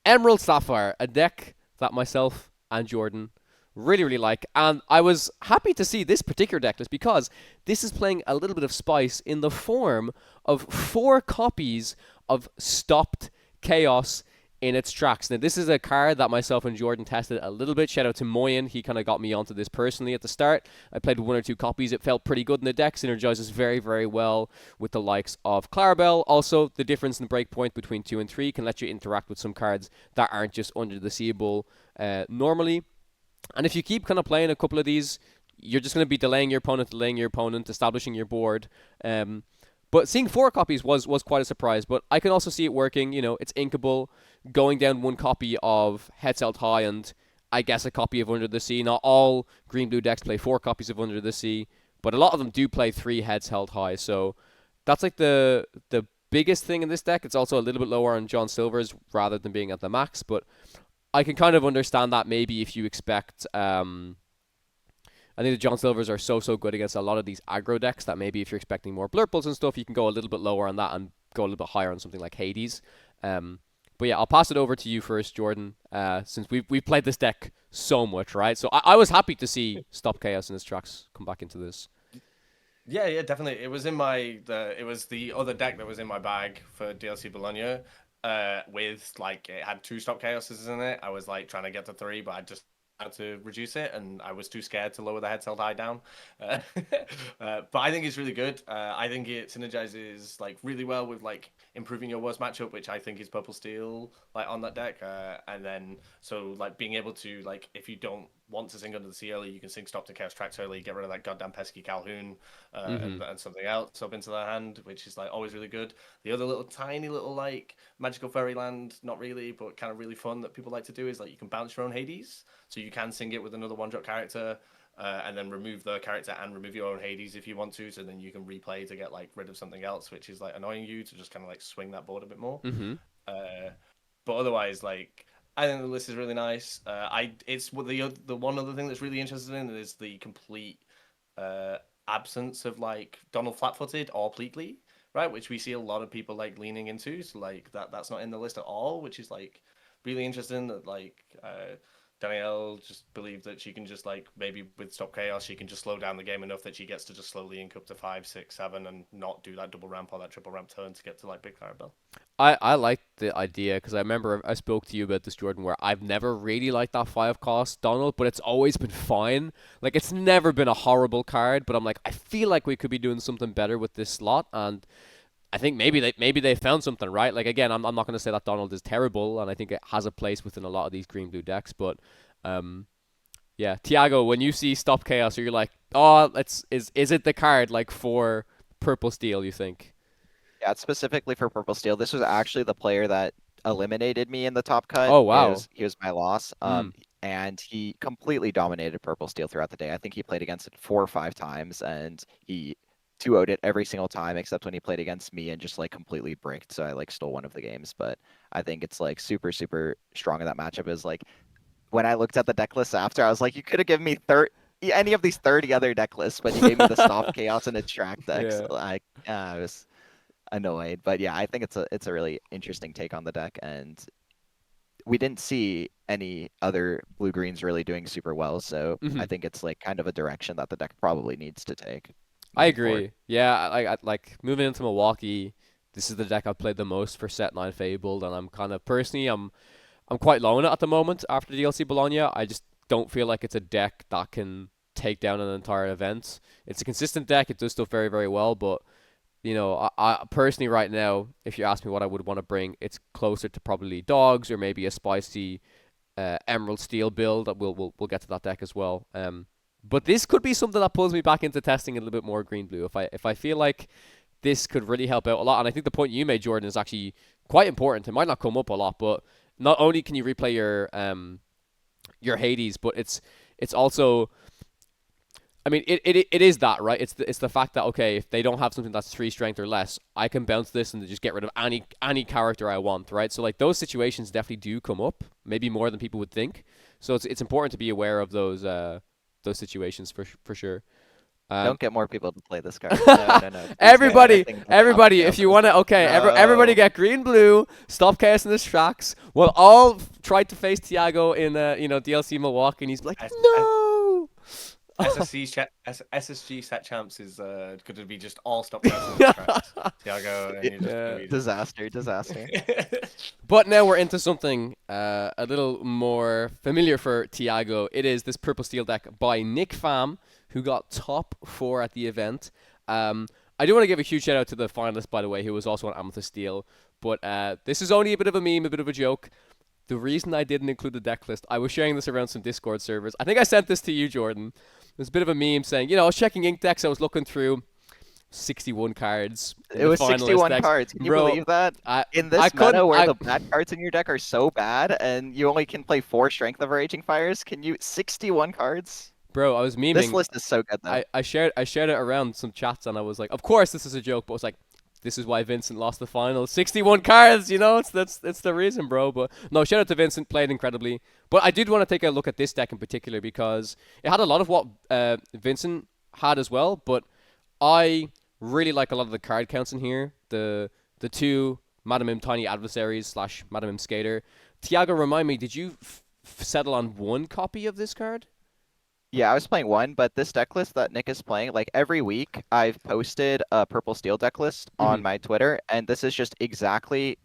Emerald Sapphire, a deck that myself and Jordan really like, and I was happy to see this particular deck list because this is playing a little bit of spice in the form of 4 copies of Stopped Chaos in its tracks. Now, this is a card that myself and Jordan tested a little bit. Shout out to Moyen. He kind of got me onto this personally at the start. I played 1 or 2 copies. It felt pretty good in the deck. Synergizes very well with the likes of Clarabelle. Also, the difference in breakpoint between 2 and 3 can let you interact with some cards that aren't just under the seeable normally. And if you keep kind of playing a couple of these, you're just going to be delaying your opponent, establishing your board. But seeing 4 copies was quite a surprise. But I can also see it working. It's inkable. Going down 1 copy of Heads Held High and I guess a copy of Under the Sea. Not all green-blue decks play 4 copies of Under the Sea, but a lot of them do play 3 Heads Held High. So that's like the biggest thing in this deck. It's also a little bit lower on John Silver's rather than being at the max. But I can kind of understand that maybe if you expect... I think the John Silvers are so good against a lot of these aggro decks that maybe if you're expecting more Blurples and stuff, you can go a little bit lower on that and go a little bit higher on something like Hades. But yeah, I'll pass it over to you first, Jordan, since we've played this deck so much, right? So I was happy to see Stop Chaos in his tracks come back into this. Yeah, definitely. It was it was the other deck that was in my bag for DLC Bologna. With like it had 2 Stop Chaoses in it. I was like trying to get to 3, but I just had to reduce it, and I was too scared to lower the Heads Held High down. But I think it's really good. I think it synergizes like really well with like improving your worst matchup, which I think is Purple Steel like on that deck. And then so like being able to like if you don't want to sing Under the Sea early, you can sing Stop to Chaos tracks early, get rid of that goddamn pesky Calhoun, and something else up into their hand, which is like always really good. The other little tiny little like magical fairyland, not really, but kind of really fun that people like to do is like you can bounce your own Hades, so you can sing it with another 1-drop character. And then remove the character and remove your own Hades if you want to, so then you can replay to get like rid of something else, which is like annoying you to just kind of like swing that board a bit more. But otherwise, like I think the list is really nice. It's the one other thing that's really interesting in is the complete absence of like Donald Flatfooted or Pleatley, right? Which we see a lot of people like leaning into. So like that's not in the list at all, which is like really interesting. That like Danielle just believed that she can just like maybe with Stop Chaos she can just slow down the game enough that she gets to just slowly ink up to 5, 6, 7 and not do that double ramp or that triple ramp turn to get to like big Clarabelle. I like the idea because I remember I spoke to you about this, Jordan, where I've never really liked that 5 cost Donald, but it's always been fine. Like it's never been a horrible card, but I'm like I feel like we could be doing something better with this slot, and I think maybe they found something, right? Like again, I'm not going to say that Donald is terrible, and I think it has a place within a lot of these green blue decks. But yeah, Thiago, when you see Stop Chaos, you're like, oh, is it the card like for purple steel? You think? Yeah, it's specifically for Purple Steel. This was actually the player that eliminated me in the top cut. Oh wow. He was my loss. Mm. And he completely dominated Purple Steel throughout the day. I think he played against it 4 or 5 times, and he 2-0'd it every single time except when he played against me and just like completely bricked. So I like stole one of the games. But I think it's like super, super strong in that matchup. Is like when I looked at the deck list after, I was like, you could have given me any of these 30 other deck lists, but you gave me the Stop Chaos and Attract decks. Yeah. Like, I was annoyed. But yeah, I think it's a really interesting take on the deck, and we didn't see any other blue greens really doing super well. So Mhm. I think it's like kind of a direction that the deck probably needs to take. I moving forward. agree. Yeah, like moving into Milwaukee. This is the deck I've played the most for Set 9 Fabled, and I'm kind of personally I'm quite low on it at the moment after the DLC Bologna. I just don't feel like it's a deck that can take down an entire event. It's a consistent deck. It does stuff very, very well, but I personally right now, if you ask me what I would want to bring, it's closer to probably dogs or maybe a spicy Emerald Steel build. We'll get to that deck as well. But this could be something that pulls me back into testing a little bit more green blue. If I feel like this could really help out a lot, and I think the point you made, Jordan, is actually quite important. It might not come up a lot, but not only can you replay your Hades, but it's also, I mean, it is that, right? It's the fact that, okay, if they don't have something that's 3 strength or less, I can bounce this and just get rid of any character I want, right? So like those situations definitely do come up, maybe more than people would think. So it's important to be aware of those situations for sure. Don't get more people to play this card. No, no, no. Please, Everybody, anything but everybody, Stop if you Chaos. want to, okay, everybody No. get green blue. Stop chaos in the tracks. We'll all try to face Thiago in DLC Milwaukee, and he's like, S- no. SSG set champs is going to be just all stop pressing tracks. Thiago, and you're just Yeah. gonna be Disaster. But now we're into something a little more familiar for Thiago. It is this purple steel deck by Nick Pham, who got top 4 at the event. I do want to give a huge shout out to the finalist, by the way, who was also on Amethyst Steel. But this is only a bit of a meme, a bit of a joke. The reason I didn't include the deck list, I was sharing this around some Discord servers. I think I sent this to you, Jordan. There's a bit of a meme saying, I was checking ink decks, I was looking through 61 cards. It was 61 decks. cards. Can you Bro, believe that? In this couldn't- meta where the bad cards in your deck are so bad and you only can play 4 Strength of Raging Fires, 61 cards? Bro, I was memeing. This list is so good though. I shared it around some chats, and I was like, of course this is a joke, but I was like, this is why Vincent lost the final. 61 cards, it's the reason, bro. But no, shout out to Vincent, played incredibly. But I did want to take a look at this deck in particular because it had a lot of what Vincent had as well, but I really like a lot of the card counts in here. The 2 Madam M Tiny Adversaries / Madam M Skater. Thiago, remind me, did you settle on 1 copy of this card? Yeah, I was playing 1, but this deck list that Nick is playing, like every week, I've posted a Purple Steel deck list on my Twitter, and this is just exactly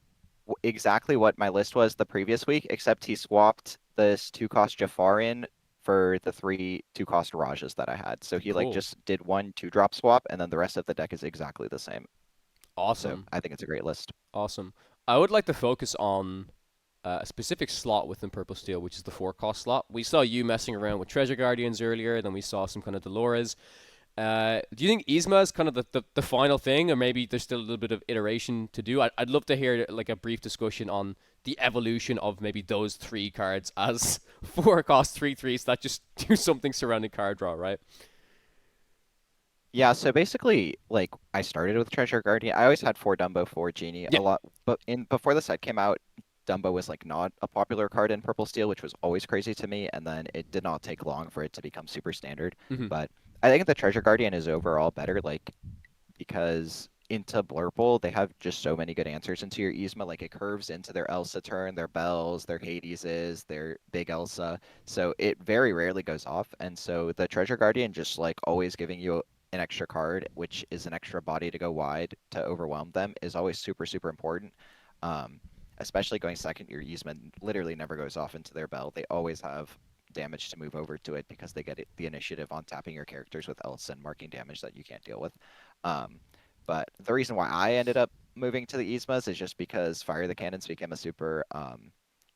what my list was the previous week, except he swapped this 2-cost Jafar in for the 3 2-cost Rajas that I had. So he Cool. just did 1 2-drop swap, and then the rest of the deck is exactly the same. Awesome. So I think it's a great list. Awesome. I would like to focus on a specific slot within Purple Steel, which is the 4-cost slot. We saw you messing around with Treasure Guardians earlier, then we saw some kind of Dolores. Do you think Yzma is kind of the final thing, or maybe there's still a little bit of iteration to do? I'd love to hear like a brief discussion on the evolution of maybe those 3 cards as 4-cost 3/3s that just do something surrounding card draw, right? Yeah, so basically, like, I started with Treasure Guardian. I always had 4 Dumbo, 4 Genie, Yeah. a lot, but before the set came out, Dumbo was like not a popular card in Purple Steel, which was always crazy to me, and then it did not take long for it to become super standard. But I think the Treasure Guardian is overall better, like, because into Blurple, they have just so many good answers into your Yzma, like it curves into their Elsa turn, their Bells, their Hadeses, their Big Elsa, so it very rarely goes off, and so the Treasure Guardian just like always giving you an extra card, which is an extra body to go wide to overwhelm them, is always super, super important. Especially going second, your Yzma literally never goes off into their bell. They always have damage to move over to it because they get the initiative on tapping your characters with Elsa and marking damage that you can't deal with. But the reason why I ended up moving to the Yzmas is just because Fire the Cannons became a super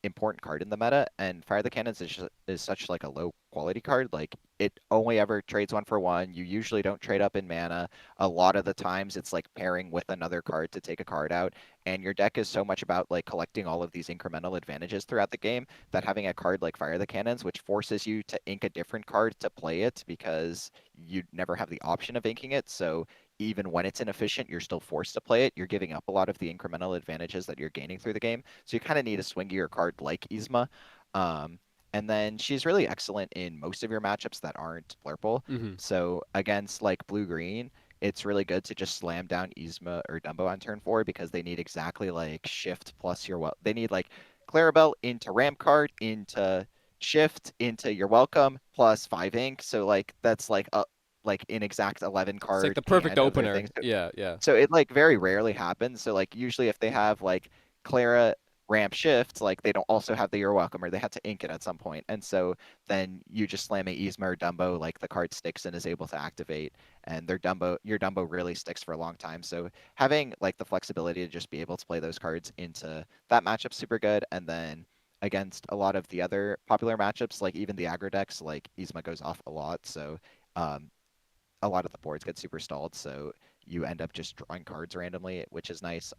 important card in the meta, and Fire the Cannons is such like a low quality card. Like it only ever trades 1-for-1. You usually don't trade up in mana. A lot of the times it's like pairing with another card to take a card out, and your deck is so much about like collecting all of these incremental advantages throughout the game that having a card like Fire the Cannons, which forces you to ink a different card to play it because you never have the option of inking it. So even when it's inefficient, you're still forced to play it. You're giving up a lot of the incremental advantages that you're gaining through the game. So you kind of need a swingier card like Yzma. And then she's really excellent in most of your matchups that aren't Blurple. Mm-hmm. So against like blue-green, it's really good to just slam down Yzma or Dumbo on turn 4 because they need exactly like shift plus your they need like Clarabelle into ramp card, into shift, into your welcome, plus 5 ink. So like that's like an exact 11 It's card like the perfect hand of their opener. things. Yeah, yeah. So it like very rarely happens. So like usually if they have like Clara ramp shift, like they don't also have the You're Welcome or they have to ink it at some point. And so then you just slam a Yzma or Dumbo, like the card sticks and is able to activate, and your Dumbo really sticks for a long time. So having like the flexibility to just be able to play those cards into that matchup super good. And then against a lot of the other popular matchups, like even the aggro decks, like Yzma goes off a lot. So a lot of the boards get super stalled, so you end up just drawing cards randomly, which is nice.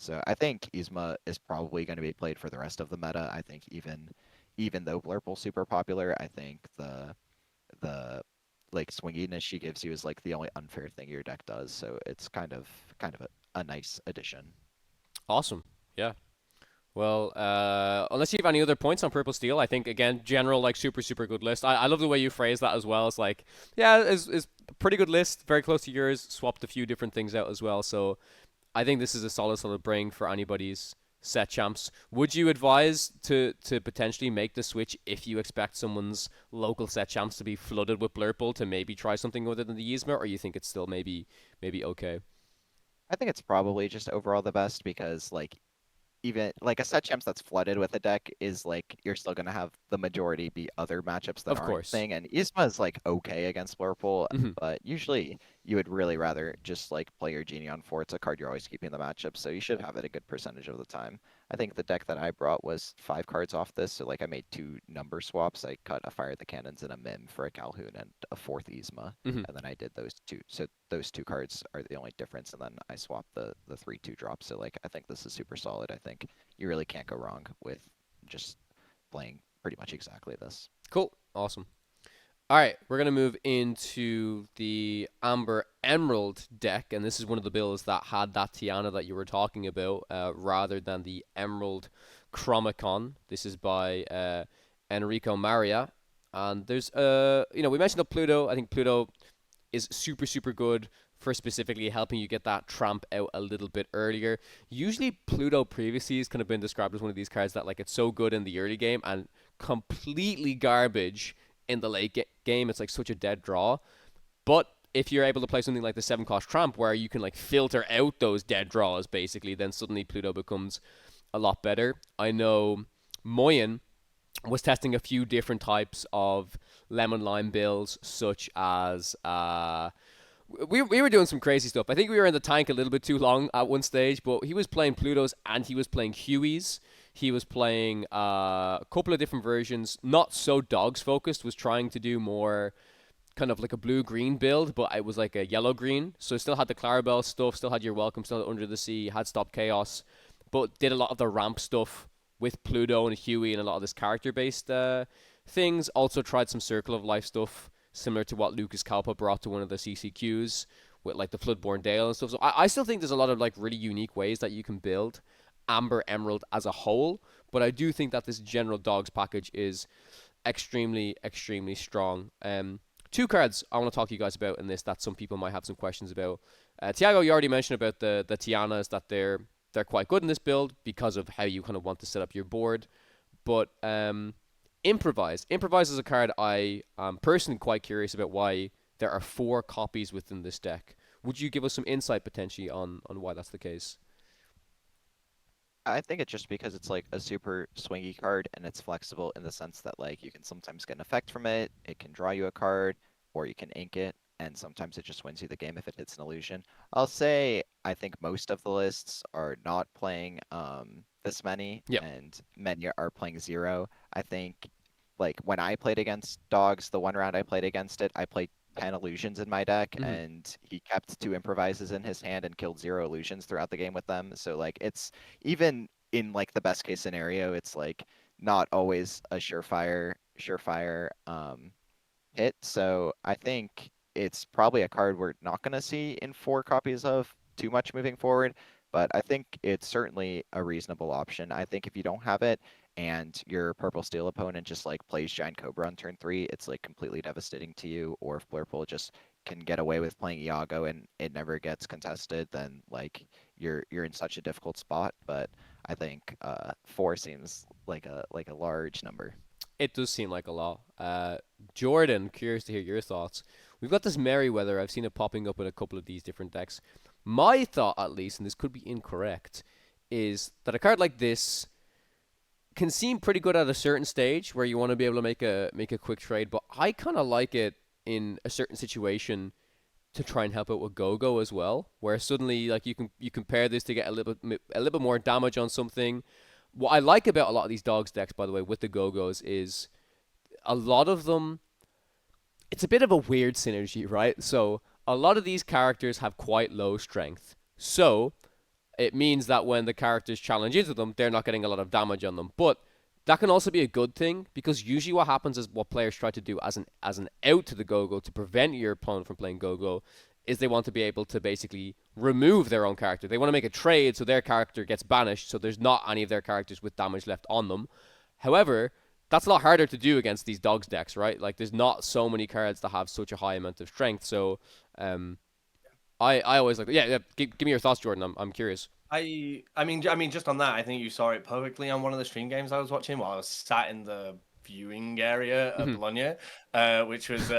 So I think Yzma is probably going to be played for the rest of the meta. I think even though Blurple's super popular, I think the like swinginess she gives you is like the only unfair thing your deck does. So it's kind of a nice addition. Awesome. Yeah. Well, unless you have any other points on Purple Steel, I think again, general like super super good list. I love the way you phrase that as well. It's like, yeah, is a pretty good list, very close to yours. Swapped a few different things out as well. So I think this is a solid bring for anybody's set champs. Would you advise to potentially make the switch if you expect someone's local set champs to be flooded with Blurple to maybe try something other than the Yzma, or you think it's still maybe okay? I think it's probably just overall the best because like even like a set champs that's flooded with a deck is like you're still gonna have the majority be other matchups that Of aren't course. thing. And Yzma is like okay against Blurple, Hmm. but usually you would really rather just like play your Genie on 4. It's a card you're always keeping the matchup, so you should have it a good percentage of the time. I think the deck that I brought was 5 cards off this, so like I made 2 number swaps. I cut a Fire the Cannons and a Mim for a Calhoun and a 4th Yzma, Hmm. and then I did those two. So those 2 cards are the only difference, and then I swapped the 3/2 drop. So like I think this is super solid. I think you really can't go wrong with just playing pretty much exactly this. Cool. Awesome. All right, we're going to move into the Amber Emerald deck, and this is one of the builds that had that Tiana that you were talking about, rather than the Emerald Chromicon. This is by Enrico Maria, and there's we mentioned the Pluto. I think Pluto is super super good for specifically helping you get that tramp out a little bit earlier. Usually Pluto previously has kind of been described as one of these cards that like it's so good in the early game and completely garbage in the late game. It's like such a dead draw. But if you're able to play something like the 7-cost tramp where you can like filter out those dead draws basically, then suddenly Pluto becomes a lot better. I know Moyen was testing a few different types of lemon lime builds, such as we were doing some crazy stuff. I think we were in the tank a little bit too long at one stage, but he was playing Plutos and he was playing Hueys. He was playing a couple of different versions, not so dogs focused, was trying to do more kind of like a blue-green build, but it was like a yellow-green. So it still had the Clarabelle stuff, still had your Welcome, still had Under the Sea, had Stop Chaos, but did a lot of the ramp stuff with Pluto and Huey and a lot of this character-based things. Also tried some Circle of Life stuff, similar to what Lucas Kalpa brought to one of the CCQs with like the Floodborn Dale and stuff. So I still think there's a lot of like really unique ways that you can build Amber Emerald as a whole, but I do think that this general dogs package is extremely strong. 2 cards I want to talk to you guys about in this that some people might have some questions about. Thiago, you already mentioned about the Tianas, that they're quite good in this build because of how you kind of want to set up your board. But Improvise is a card I am personally quite curious about why there are 4 copies within this deck. Would you give us some insight potentially on why that's the case? I think it's just because it's like a super swingy card and it's flexible in the sense that like you can sometimes get an effect from it, it can draw you a card, or you can ink it. and sometimes it just wins you the game if it hits an illusion. I'll say I think most of the lists are not playing this many, Yep. and many are playing 0. I think like when I played against Dogs, the one round I played against it, I played 10 illusions in my deck, and he kept 2 improvises in his hand and killed 0 illusions throughout the game with them. So like it's even in like the best case scenario, it's like not always a surefire hit. So I think it's probably a card we're not going to see in 4 copies of too much moving forward, but I think it's certainly a reasonable option. I think if you don't have it and your purple steel opponent just like plays Giant Cobra on turn 3, it's like completely devastating to you. Or if Blurple just can get away with playing Iago and it never gets contested, then like you're in such a difficult spot. But I think 4 seems like a large number. It does seem like a lot. Jordan, curious to hear your thoughts. We've got this Merryweather. I've seen it popping up in a couple of these different decks. My thought, at least, and this could be incorrect, is that a card like this can seem pretty good at a certain stage where you want to be able to make a quick trade, but I kind of like it in a certain situation to try and help out with Go-Go as well, where suddenly like you can pair this to get a little bit more damage on something. What I like about a lot of these Dogs decks, by the way, with the Go-Go's is a lot of them, it's a bit of a weird synergy, right? So a lot of these characters have quite low strength. So it means that when the characters challenge into them, they're not getting a lot of damage on them. But that can also be a good thing, because usually what happens is what players try to do as an out to the Go-Go to prevent your opponent from playing Go-Go is they want to be able to basically remove their own character. They want to make a trade so their character gets banished, so there's not any of their characters with damage left on them. However, that's a lot harder to do against these Dogs decks, right? Like, there's not so many cards that have such a high amount of strength. So, I always like, yeah. Give me your thoughts, Jordan. I'm curious. I mean, just on that, I think you saw it perfectly on one of the stream games I was watching while I was sat in the viewing area of Bologna, which was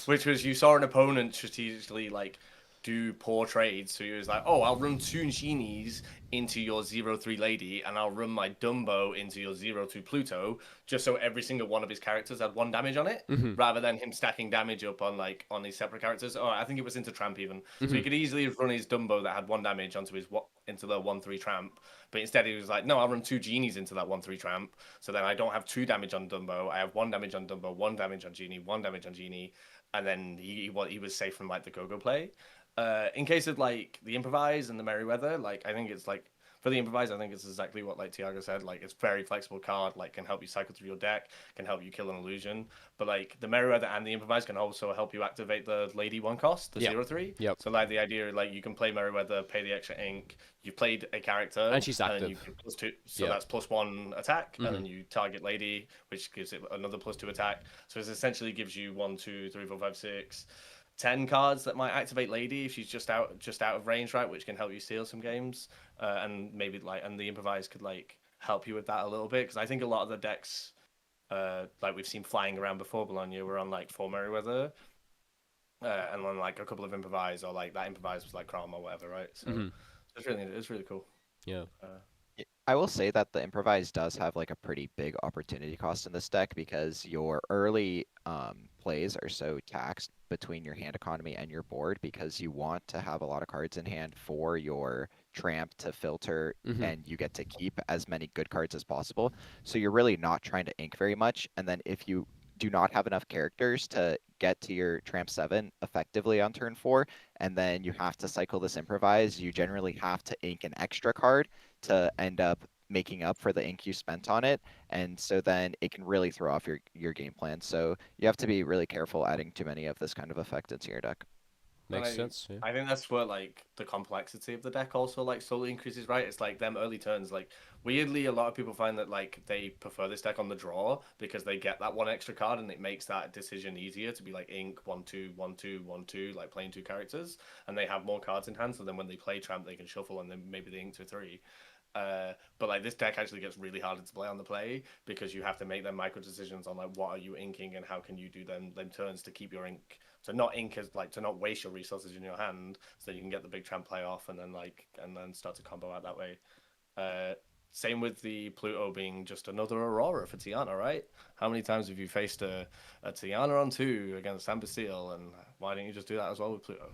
which was you saw an opponent strategically like do poor trades. So he was like, "Oh, I'll run 2 genies into your 0/3 lady, and I'll run my Dumbo into your 0/2 Pluto, just so every single one of his characters had 1 damage on it, rather than him stacking damage up on these separate characters." Oh, I think it was into Tramp even. So he could easily run his Dumbo that had 1 damage onto his into the 1/3 Tramp, but instead he was like, "No, I'll run 2 genies into that 1/3 Tramp, so then I don't have 2 damage on Dumbo. I have 1 damage on Dumbo, 1 damage on Genie, 1 damage on Genie," and then he was safe from like the Go-Go play. In case of like the improvise and the Merryweather, like I think it's like for the improvise, I think it's exactly what like Thiago said. Like it's very flexible card, like can help you cycle through your deck, can help you kill an illusion. But like the Merryweather and the improvise can also help you activate the Lady 1 cost, the 0/3. Yep. So like the idea, like you can play Merryweather, pay the extra ink. You've played a character, And she's active. then you can +2, so that's +1 attack, and then you target Lady, which gives it another +2 attack. So it essentially gives you 1, 2, 3, 4, 5, 6. 10 cards that might activate Lady if she's just out of range, right? Which can help you steal some games, and maybe and the improvise could like help you with that a little bit, because I think a lot of the decks, like we've seen flying around before Bologna, were on like 4 Merryweather, and then like a couple of improvise, or like that improvise was like Chrome or whatever, right? So it's really cool. Yeah. I will say that the improvise does have like a pretty big opportunity cost in this deck, because your early plays are so taxed between your hand economy and your board, because you want to have a lot of cards in hand for your tramp to filter, and you get to keep as many good cards as possible. So you're really not trying to ink very much. And then if you do not have enough characters to get to your tramp 7 effectively on turn 4, and then you have to cycle this improvise, you generally have to ink an extra card to end up making up for the ink you spent on it, and so then it can really throw off your game plan. So you have to be really careful adding too many of this kind of effect into your deck. Makes sense. Yeah. I think that's where like the complexity of the deck also like slowly increases, right? It's like them early turns. Like weirdly, a lot of people find that like they prefer this deck on the draw, because they get that 1 extra card, and it makes that decision easier to be like ink 1 2 1 2 1 2, like playing 2 characters, and they have more cards in hand. So then when they play tramp, they can shuffle, and then maybe they ink to 3. But like this deck actually gets really harder to play on the play, because you have to make them micro decisions on like what are you inking and how can you do them turns to keep your ink, to not ink as like to not waste your resources in your hand, so that you can get the big tramp play off, and then start to combo out that way. Same with the Pluto being just another Aurora for Tiana, right? How many times have you faced a Tiana on 2 against Amethyst Steel, and why don't you just do that as well with Pluto?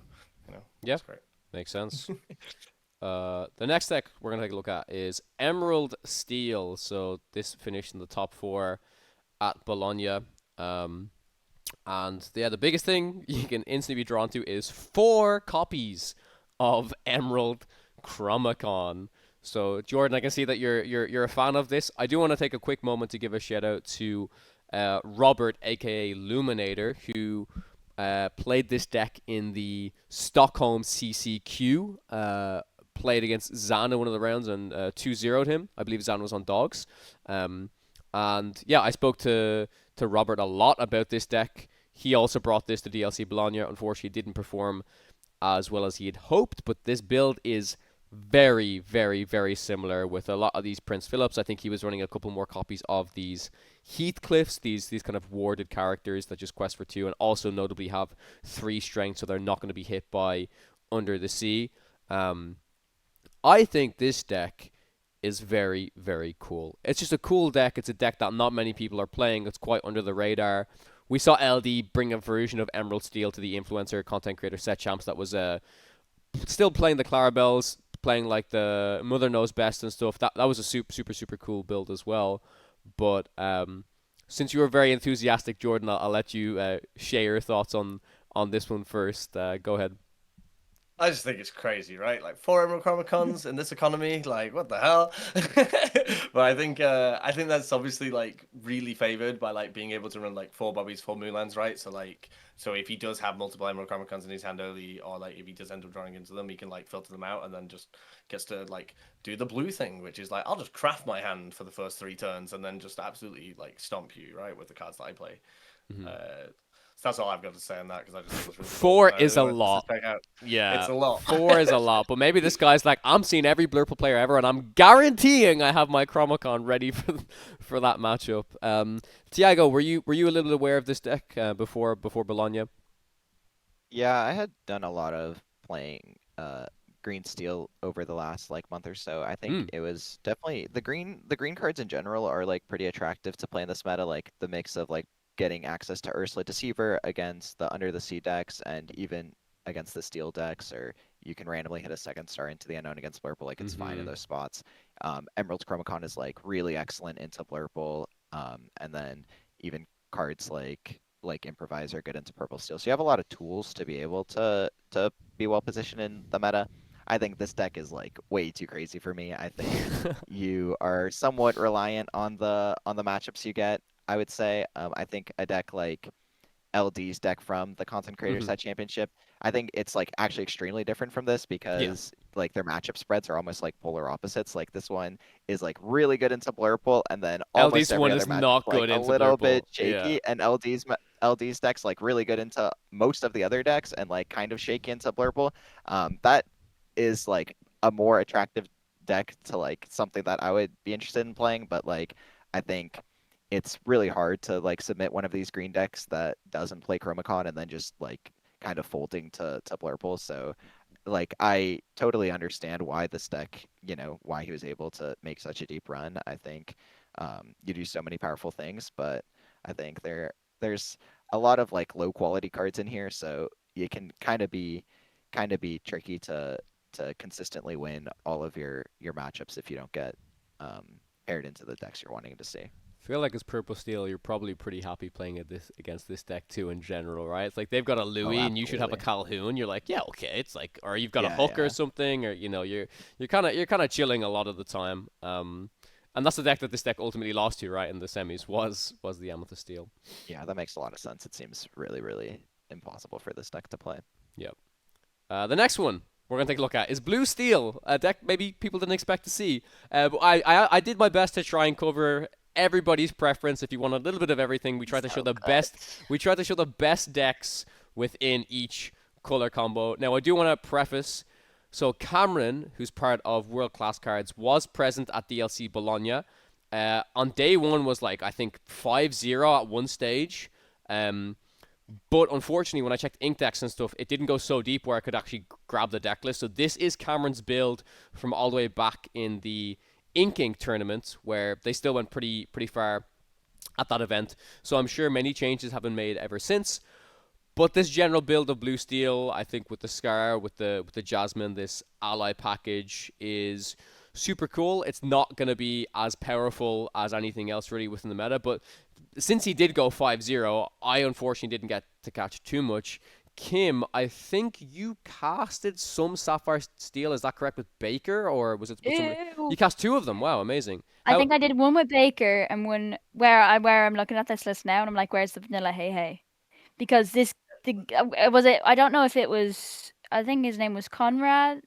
You know, Yeah. that's great. Makes sense. The next deck we're going to take a look at is Emerald Steel. So this finished in the top 4 at Bologna. And yeah, the biggest thing you can instantly be drawn to is 4 copies of Emerald Chromacon. So Jordan, I can see that you're a fan of this. I do want to take a quick moment to give a shout out to Robert, aka Luminator, who played this deck in the Stockholm CCQ. Played against Zana one of the rounds and 2-0'd him. I believe Zana was on dogs. And yeah, I spoke to Robert a lot about this deck. He also brought this to DLC Bologna. Unfortunately, it didn't perform as well as he had hoped, but this build is very, very, very similar with a lot of these Prince Philips. I think he was running a couple more copies of these Heathcliffs, these kind of warded characters that just quest for 2 and also notably have 3 strength, so they're not going to be hit by Under the Sea. I think this deck is very, very cool. It's just a cool deck. It's a deck that not many people are playing. It's quite under the radar. We saw LD bring a version of Emerald Steel to the influencer content creator Set Champs that was still playing the Clarabelles, playing like the Mother Knows Best and stuff. That was a super cool build as well. But since you were very enthusiastic, Jordan, I'll let you share your thoughts on this one first. Go ahead. I just think it's crazy, right? Like 4 Emerald Chromacons in this economy, like what the hell? But I think that's obviously like really favored by like being able to run like 4 Bobbies, 4 Moonlands, right? So if he does have multiple Emerald Chromacons in his hand early, or like if he does end up drawing into them, he can like filter them out and then just gets to like do the blue thing, which is like I'll just craft my hand for the first 3 turns and then just absolutely like stomp you, right, with the cards that I play. Mm-hmm. So that's all I've got to say on that because I just think it's really 4 cool. is a lot. Yeah, it's a lot. 4 is a lot. But maybe this guy's like, I'm seeing every Blurple player ever, and I'm guaranteeing I have my Chromacon ready for that matchup. Thiago, were you a little bit aware of this deck before Bologna? Yeah, I had done a lot of playing green steel over the last like month or so. I think it was definitely the green cards in general are like pretty attractive to play in this meta, like the mix of like getting access to Ursula Deceiver against the Under the Sea decks and even against the Steel decks, or you can randomly hit a 2nd star into the unknown against Blurple, like it's fine in those spots. Emerald Chromacon is like really excellent into Blurple, and then even cards like Improvise are good into Purple Steel. So you have a lot of tools to be able to be well positioned in the meta. I think this deck is like way too crazy for me. I think you are somewhat reliant on the matchups you get. I would say I think a deck like LD's deck from the Content Creator Set Championship, I think it's like actually extremely different from this because like their matchup spreads are almost like polar opposites. Like this one is like really good into Blurple, and then almost LD's every one other is matchup, not like, good a into little Blurple. bit shaky, and LD's deck's like really good into most of the other decks and like kind of shaky into Blurple. That is like a more attractive deck to like something that I would be interested in playing, but like I think it's really hard to like submit one of these green decks that doesn't play Chromacon and then just like kind of folding to Blurple. So like I totally understand why this deck, why he was able to make such a deep run. I think you do so many powerful things, but I think there's a lot of like low quality cards in here, so you can kind of be tricky to consistently win all of your matchups if you don't get paired into the decks you're wanting to see. I feel like as Purple Steel, you're probably pretty happy playing against this deck too in general, right? It's like they've got a Louis and you should have a Calhoun. You're like, yeah, okay. It's like, or you've got a Hooker or something, or you're kind of chilling a lot of the time. And that's the deck that this deck ultimately lost to, right? In the semis was the Amethyst Steel. Yeah, that makes a lot of sense. It seems really, really impossible for this deck to play. Yep. The next one we're going to take a look at is Blue Steel, a deck maybe people didn't expect to see. But I did my best to try and cover everybody's preference. If you want a little bit of everything, we tried to show the best. We tried to show the best decks within each color combo. Now, I do want to preface. So Cameron, who's part of World Class Cards, was present at DLC Bologna. On day one was like I think 5-0 at one stage. But unfortunately, when I checked ink decks and stuff, it didn't go so deep where I could actually grab the deck list. So this is Cameron's build from all the way back in the Ink tournament where they still went pretty far at that event. So I'm sure many changes have been made ever since. But this general build of blue steel, I think with the Scar, with the Jasmine, this ally package is super cool. It's not going to be as powerful as anything else really within the meta, but since he did go 5-0, I unfortunately didn't get to catch too much. Kim, I think you casted some Sapphire Steel. Is that correct with Baker, or was it with somebody? Ew. You cast 2 of them. Wow, amazing. I think I did one with Baker and one where I'm looking at this list now and I'm like, where's the vanilla hey hey? Because was it? I don't know if it was. I think his name was Conrad.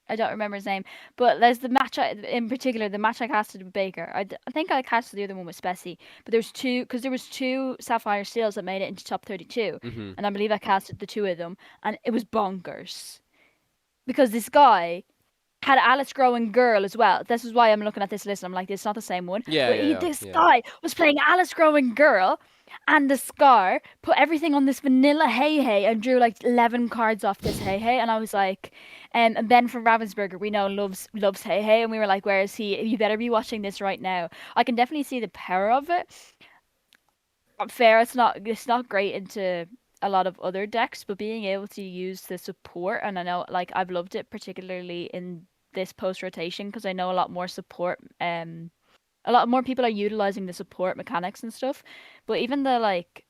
I don't remember his name, but there's the match in particular. The match I casted with Baker. I think I casted the other one with Spessy, but there was two Sapphire Steels that made it into top 32, and I believe I casted the 2 of them, and it was bonkers because this guy had Alice Growing Girl as well. This is why I'm looking at this list. I'm like, it's not the same one. This guy was playing Alice Growing Girl and the Scar, put everything on this vanilla hey hey and drew like 11 cards off this hey hey. And I was like, and Ben from Ravensburger, we know loves hey hey. And we were like, where is he? You better be watching this right now. I can definitely see the power of it. Fair, it's not great into a lot of other decks, but being able to use the support, and I know like I've loved it particularly in this post rotation because I know a lot more support, a lot more people are utilizing the support mechanics and stuff. But even the like,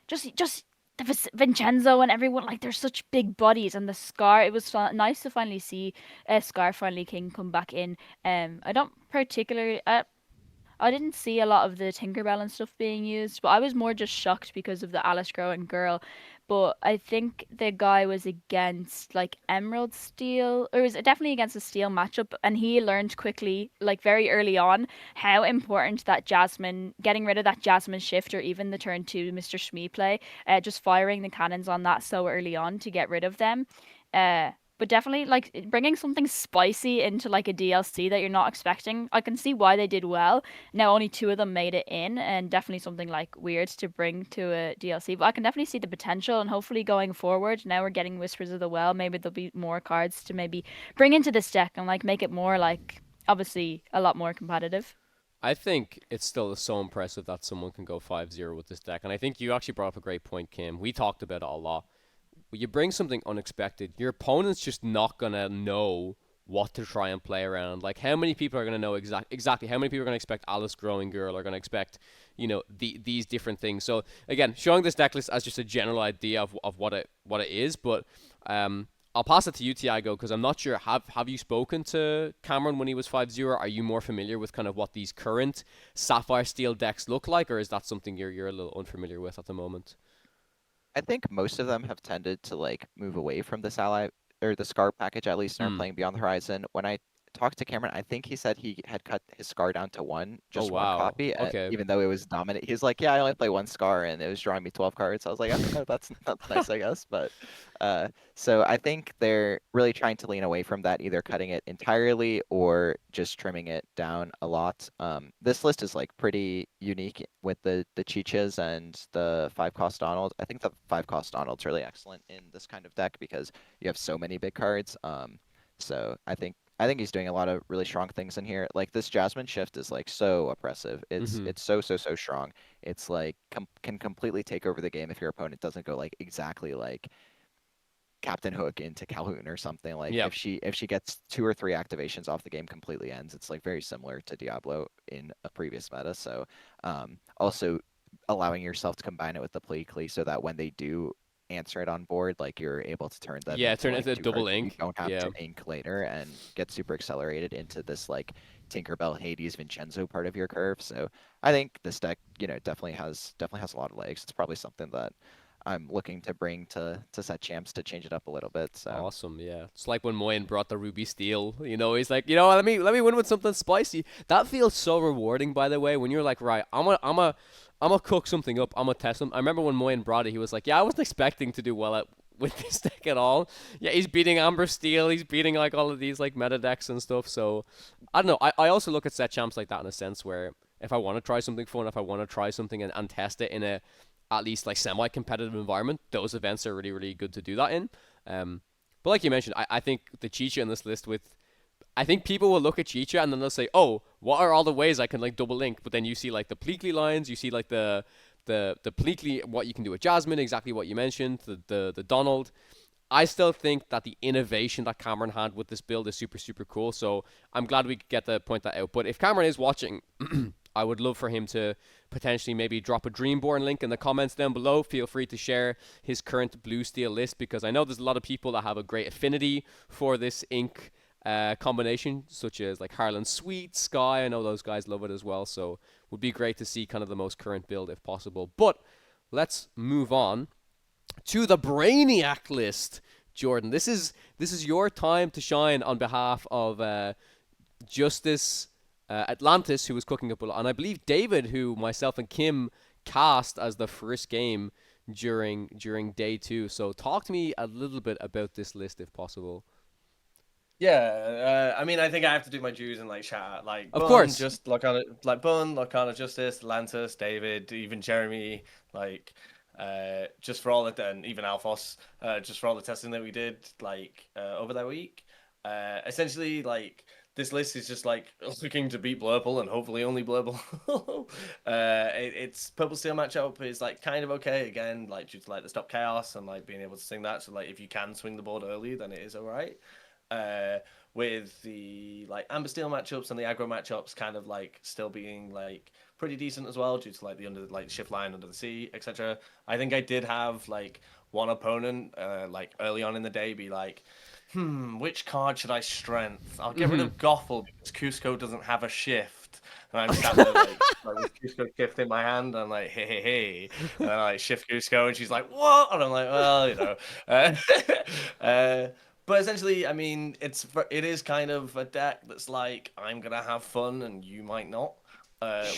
just the Vincenzo and everyone, like they're such big bodies, and the Scar. It was nice to finally see Scar finally King come back in. I don't particularly. I didn't see a lot of the Tinkerbell and stuff being used, but I was more just shocked because of the Alice Growing Girl. But I think the guy was against like Emerald Steel, or was definitely against a Steel matchup, and he learned quickly, like very early on, how important that Jasmine, getting rid of that Jasmine shift, or even the turn 2 Mr. Shmee play, just firing the cannons on that so early on to get rid of them. But definitely, like, bringing something spicy into, like, a DLC that you're not expecting, I can see why they did well. Now, only 2 of them made it in, and definitely something, like, weird to bring to a DLC. But I can definitely see the potential, and hopefully going forward, now we're getting Whispers of the Well, maybe there'll be more cards to maybe bring into this deck and, like, make it more, like, obviously a lot more competitive. I think it's still so impressive that someone can go 5-0 with this deck. And I think you actually brought up a great point, Kim. We talked about it a lot. When you bring something unexpected, your opponent's just not going to know what to try and play around. Like, how many people are going to know exactly how many people are going to expect Alice Growing Girl, are going to expect, these different things. So, again, showing this deck list as just a general idea of what it is, but I'll pass it to you, Thiago, because I'm not sure, have you spoken to Cameron when he was 5-0? Are you more familiar with kind of what these current Sapphire Steel decks look like, or is that something you're a little unfamiliar with at the moment? I think most of them have tended to like move away from this ally or the Scar package at least, and are playing Beyond the Horizon. When I talked to Cameron, I think he said he had cut his Scar down to 1, just Oh, wow. one copy, Okay. even though it was dominant. He was like, "Yeah, I only play 1 Scar, and it was drawing me 12 cards." I was like, "Oh, that's nice, I guess." But so I think they're really trying to lean away from that, either cutting it entirely or just trimming it down a lot. This list is like pretty unique with the Chichas and the 5-cost Donald. I think the 5-cost Donald's really excellent in this kind of deck because you have so many big cards. So I think he's doing a lot of really strong things in here. Like this Jasmine shift is like so oppressive. It's so strong. It's like can completely take over the game if your opponent doesn't go like exactly like Captain Hook into Calhoun or something. Like if she gets 2 or 3 activations off, the game completely ends. It's like very similar to Diablo in a previous meta. So also allowing yourself to combine it with the Pleakly so that when they do answer it on board, like you're able to turn them turn it into into double ink. You don't have to ink later and get super accelerated into this like Tinkerbell, Hades, Vincenzo part of your curve. So I think this deck, definitely has a lot of legs. It's probably something that I'm looking to bring to set champs to change it up a little bit. So awesome, yeah. It's like when Moyen brought the Ruby Steel. He's like, let me win with something spicy. That feels so rewarding, by the way, when you're like, right, I'm gonna cook something up. I'm gonna test them. I remember when Moyen brought it, he was like, yeah, I wasn't expecting to do well with this deck at all. Yeah, he's beating Amber Steel. He's beating like all of these like meta decks and stuff. So I don't know. I also look at set champs like that in a sense where if I want to try something fun, if I want to try something and test it in a at least like semi-competitive environment, those events are really, really good to do that in. But like you mentioned, I think the Chicha in this list with I think people will look at Chicha and then they'll say, "Oh, what are all the ways I can like double link?" But then you see like the Pleakley lines, you see like the Pleakley, what you can do with Jasmine, exactly what you mentioned, the Donald. I still think that the innovation that Cameron had with this build is super, super cool. So I'm glad we could get to point that out. But if Cameron is watching, I would love for him to potentially maybe drop a Dreamborn link in the comments down below. Feel free to share his current blue steel list, because I know there's a lot of people that have a great affinity for this ink combination, such as like Harlan Sweet, Sky. I know those guys love it as well. So would be great to see kind of the most current build if possible. But let's move on to the Brainiac list. Jordan, this is your time to shine on behalf of Justice Atlantis, who was cooking up a lot, and I believe David, who myself and Kim cast as the first game during day 2. So talk to me a little bit about this list if possible. Yeah, I mean, I think I have to do my dues and like shout out, like, Of Bun, course. just Lorcana, like Bun, Lorcana Justice, Atlantis, David, even Jeremy, like, just for all of and even Alphos, just for all the testing that we did, like, over that week. Essentially, like, this list is just like looking to beat Blurple and hopefully only Blurple. It's Purple Steel matchup is like kind of okay again, like due to like the stop chaos and like being able to swing that. So like if you can swing the board early, then it is alright. With the like Amber Steel matchups and the aggro matchups kind of like still being like pretty decent as well due to like the under like shift line under the sea, etc. I think I did have like one opponent like early on in the day be like, which card should I strength? I'll get rid of Gothel because Cusco doesn't have a shift. And I'm sat there like with Cusco shift in my hand, and I'm like, hey. And I like shift Cusco, and she's like, what? And I'm like, well, you know. But essentially, I mean, it is kind of a deck that's like, I'm going to have fun and you might not.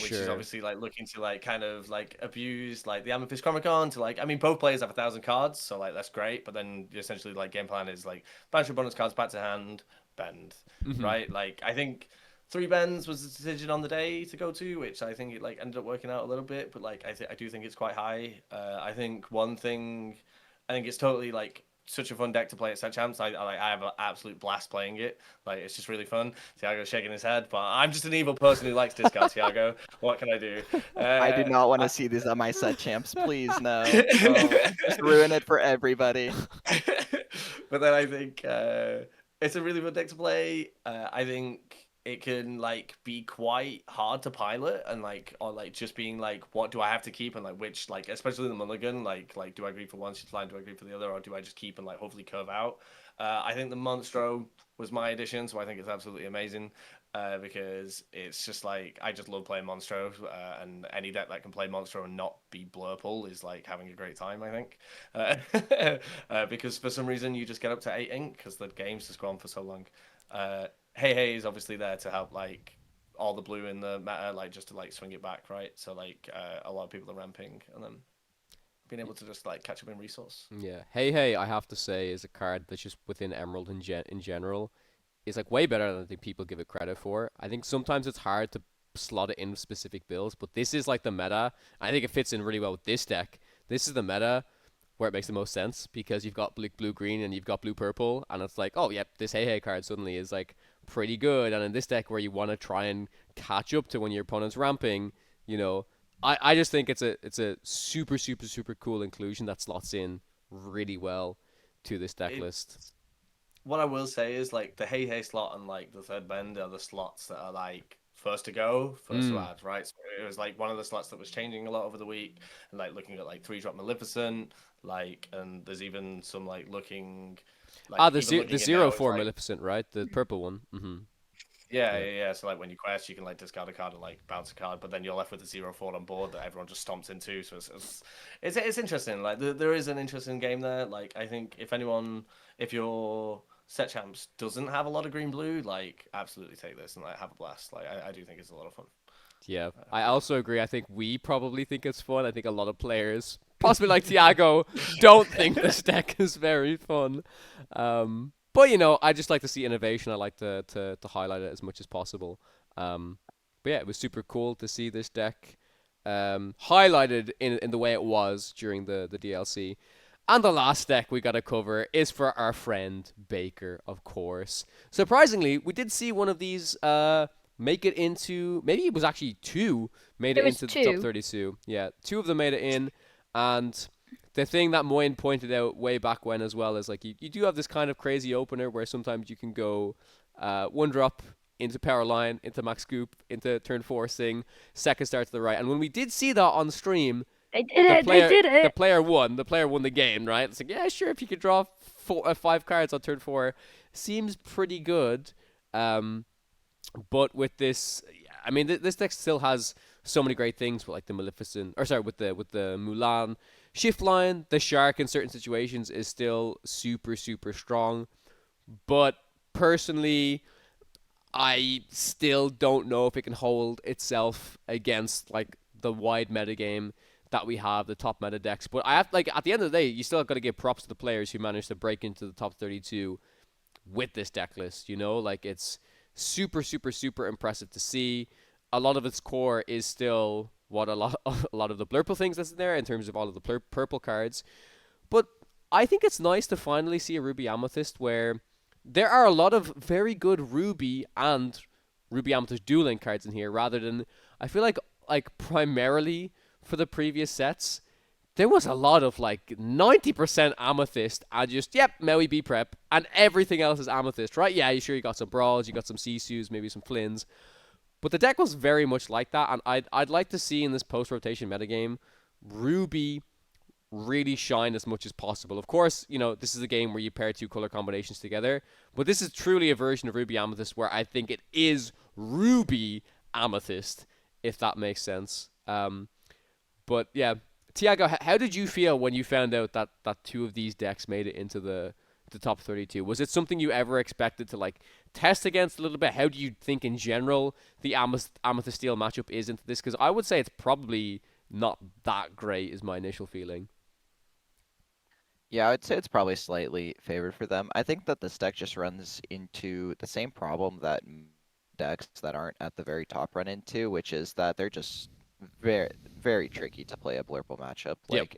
Which is obviously like looking to like kind of like abuse like the Amethyst Chronicon to like, I mean, both players have 1,000 cards, so like that's great. But then essentially like game plan is like banish your bonus cards back to hand, bend, right? Like I think 3 bends was the decision on the day to go to, which I think it like ended up working out a little bit. But like I do think it's quite high. I think one thing, I think it's totally like such a fun deck to play at Set Champs. I have an absolute blast playing it. Like it's just really fun. Thiago's shaking his head, but I'm just an evil person who likes discard Thiago. What can I do? I do not want to see these on my Set Champs. Please, no. Just ruin it for everybody. But then I think it's a really fun deck to play. I think it can like be quite hard to pilot and like or like just being like what do I have to keep and like which like especially the mulligan like do I agree for one shift line, do I agree for the other, or do I just keep and like hopefully curve out. I think the Monstro was my addition, so I think it's absolutely amazing because it's just like I just love playing Monstro and any deck that can play Monstro and not be Blurple is like having a great time, I think. Because for some reason you just get up to 8 ink because the game's just gone for so long. Hey is obviously there to help like all the blue in the meta, like just to like swing it back, right? So like a lot of people are ramping and then being able to just like catch up in resource. Yeah, Hey, I have to say, is a card that's just within Emerald in general is like way better than I think people give it credit for. I think sometimes it's hard to slot it in specific builds, but this is like the meta. I think it fits in really well with this deck. This is the meta where it makes the most sense because you've got blue green and you've got blue purple, and it's like, oh yep, this Hey card suddenly is like pretty good. And in this deck where you want to try and catch up to when your opponent's ramping, you know, I just think it's a super cool inclusion that slots in really well to this deck list. What I will say is like the Hey slot and like the third bend are the slots that are like first to go, first to add, right? So it was like one of the slots that was changing a lot over the week, and like looking at like 3-drop Maleficent, like, and there's even some like looking like the 0/4 like, Maleficent, right? The purple one. Yeah. So like when you quest, you can like discard a card and like bounce a card, but then you're left with the 0/4 on board that everyone just stomps into. So it's interesting. Like there is an interesting game there. Like I think if your Set Champs doesn't have a lot of green blue, like absolutely take this and like have a blast. Like I do think it's a lot of fun. Yeah, I also agree. I think we probably think it's fun. I think a lot of players, possibly like Thiago, don't think this deck is very fun. But you know, I just like to see innovation. I like to highlight it as much as possible. But yeah, it was super cool to see this deck highlighted in the way it was during the DLC. And the last deck we gotta cover is for our friend Baker, of course. Surprisingly, we did see one of these make it into, maybe it was actually two made it It was into the top two. 32. Yeah, two of them made it in, and the thing that Moyne pointed out way back when as well is like you do have this kind of crazy opener where sometimes you can go one drop into power line, into max scoop, into turn forcing, second start to the right. And when we did see that on stream, They did it. They did the it. player won. The player won the game, right? It's like, yeah, sure, if you could draw five cards on turn 4, seems pretty good. But with this, I mean, this deck still has so many great things, with like the Maleficent, or sorry, with the Mulan shift line. The Shark in certain situations is still super super strong. But personally, I still don't know if it can hold itself against like the wide metagame that we have, the top meta decks. But I have, like, at the end of the day, you still got to give props to the players who managed to break into the top 32 with this deck list. You know, like, it's super super super impressive to see. A lot of its core is still what a lot of the Blurple things that's in there in terms of all of the purple cards. But I think it's nice to finally see a Ruby Amethyst where there are a lot of very good Ruby and Ruby Amethyst Duel Link cards in here, rather than, I feel like primarily for the previous sets, there was a lot of like 90% Amethyst and just, yep, Maui B prep, and everything else is Amethyst, right? Yeah, you sure you got some Brawls, you got some Sisus, maybe some Flins, but the deck was very much like that, and I'd like to see in this post-rotation metagame, Ruby really shine as much as possible. Of course, you know, this is a game where you pair two color combinations together, but this is truly a version of Ruby Amethyst where I think it is Ruby Amethyst, if that makes sense. But yeah, Thiago, how did you feel when you found out that two of these decks made it into the top 32? Was it something you ever expected to like test against a little bit? How do you think in general the Amethyst Steel matchup is into this? Because I would say it's probably not that great, is my initial feeling. Yeah, I would say it's probably slightly favored for them. I think that this deck just runs into the same problem that decks that aren't at the very top run into, which is that they're just very, very tricky to play a Blurple matchup. Yep.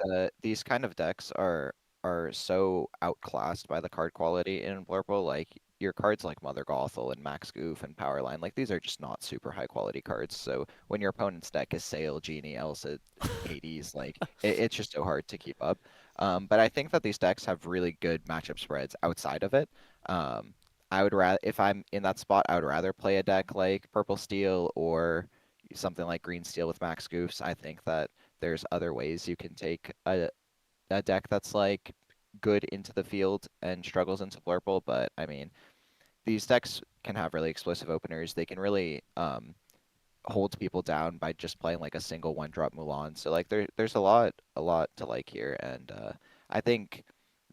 Like these kind of decks are so outclassed by the card quality in Blurple. Like your cards like Mother Gothel and Max Goof and Powerline, like these are just not super high quality cards. So when your opponent's deck is Sail, Genie, Elsa, Hades, like it's just so hard to keep up. But I think that these decks have really good matchup spreads outside of it. I would rather, if I'm in that spot, I would rather play a deck like Purple Steel or something like Green Steel with Max Goofs. I think that there's other ways you can take a deck that's like good into the field and struggles into Blurple. But I mean, these decks can have really explosive openers. They can really hold people down by just playing like a single one-drop Mulan. So like there's a lot to like here, and I think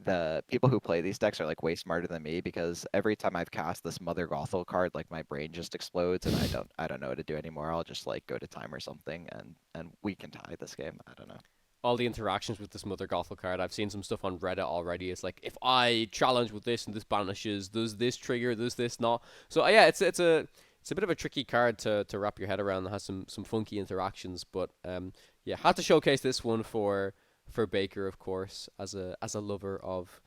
the people who play these decks are like way smarter than me, because every time I've cast this Mother Gothel card, like my brain just explodes and I don't know what to do anymore. I'll just like go to time or something, and we can tie this game. I don't know. All the interactions with this Mother Gothel card, I've seen some stuff on Reddit already. It's like, if I challenge with this and this banishes, does this trigger, does this not? So yeah, it's a bit of a tricky card to wrap your head around. It has some funky interactions, but yeah, had to showcase this one for Baker, of course, as a lover of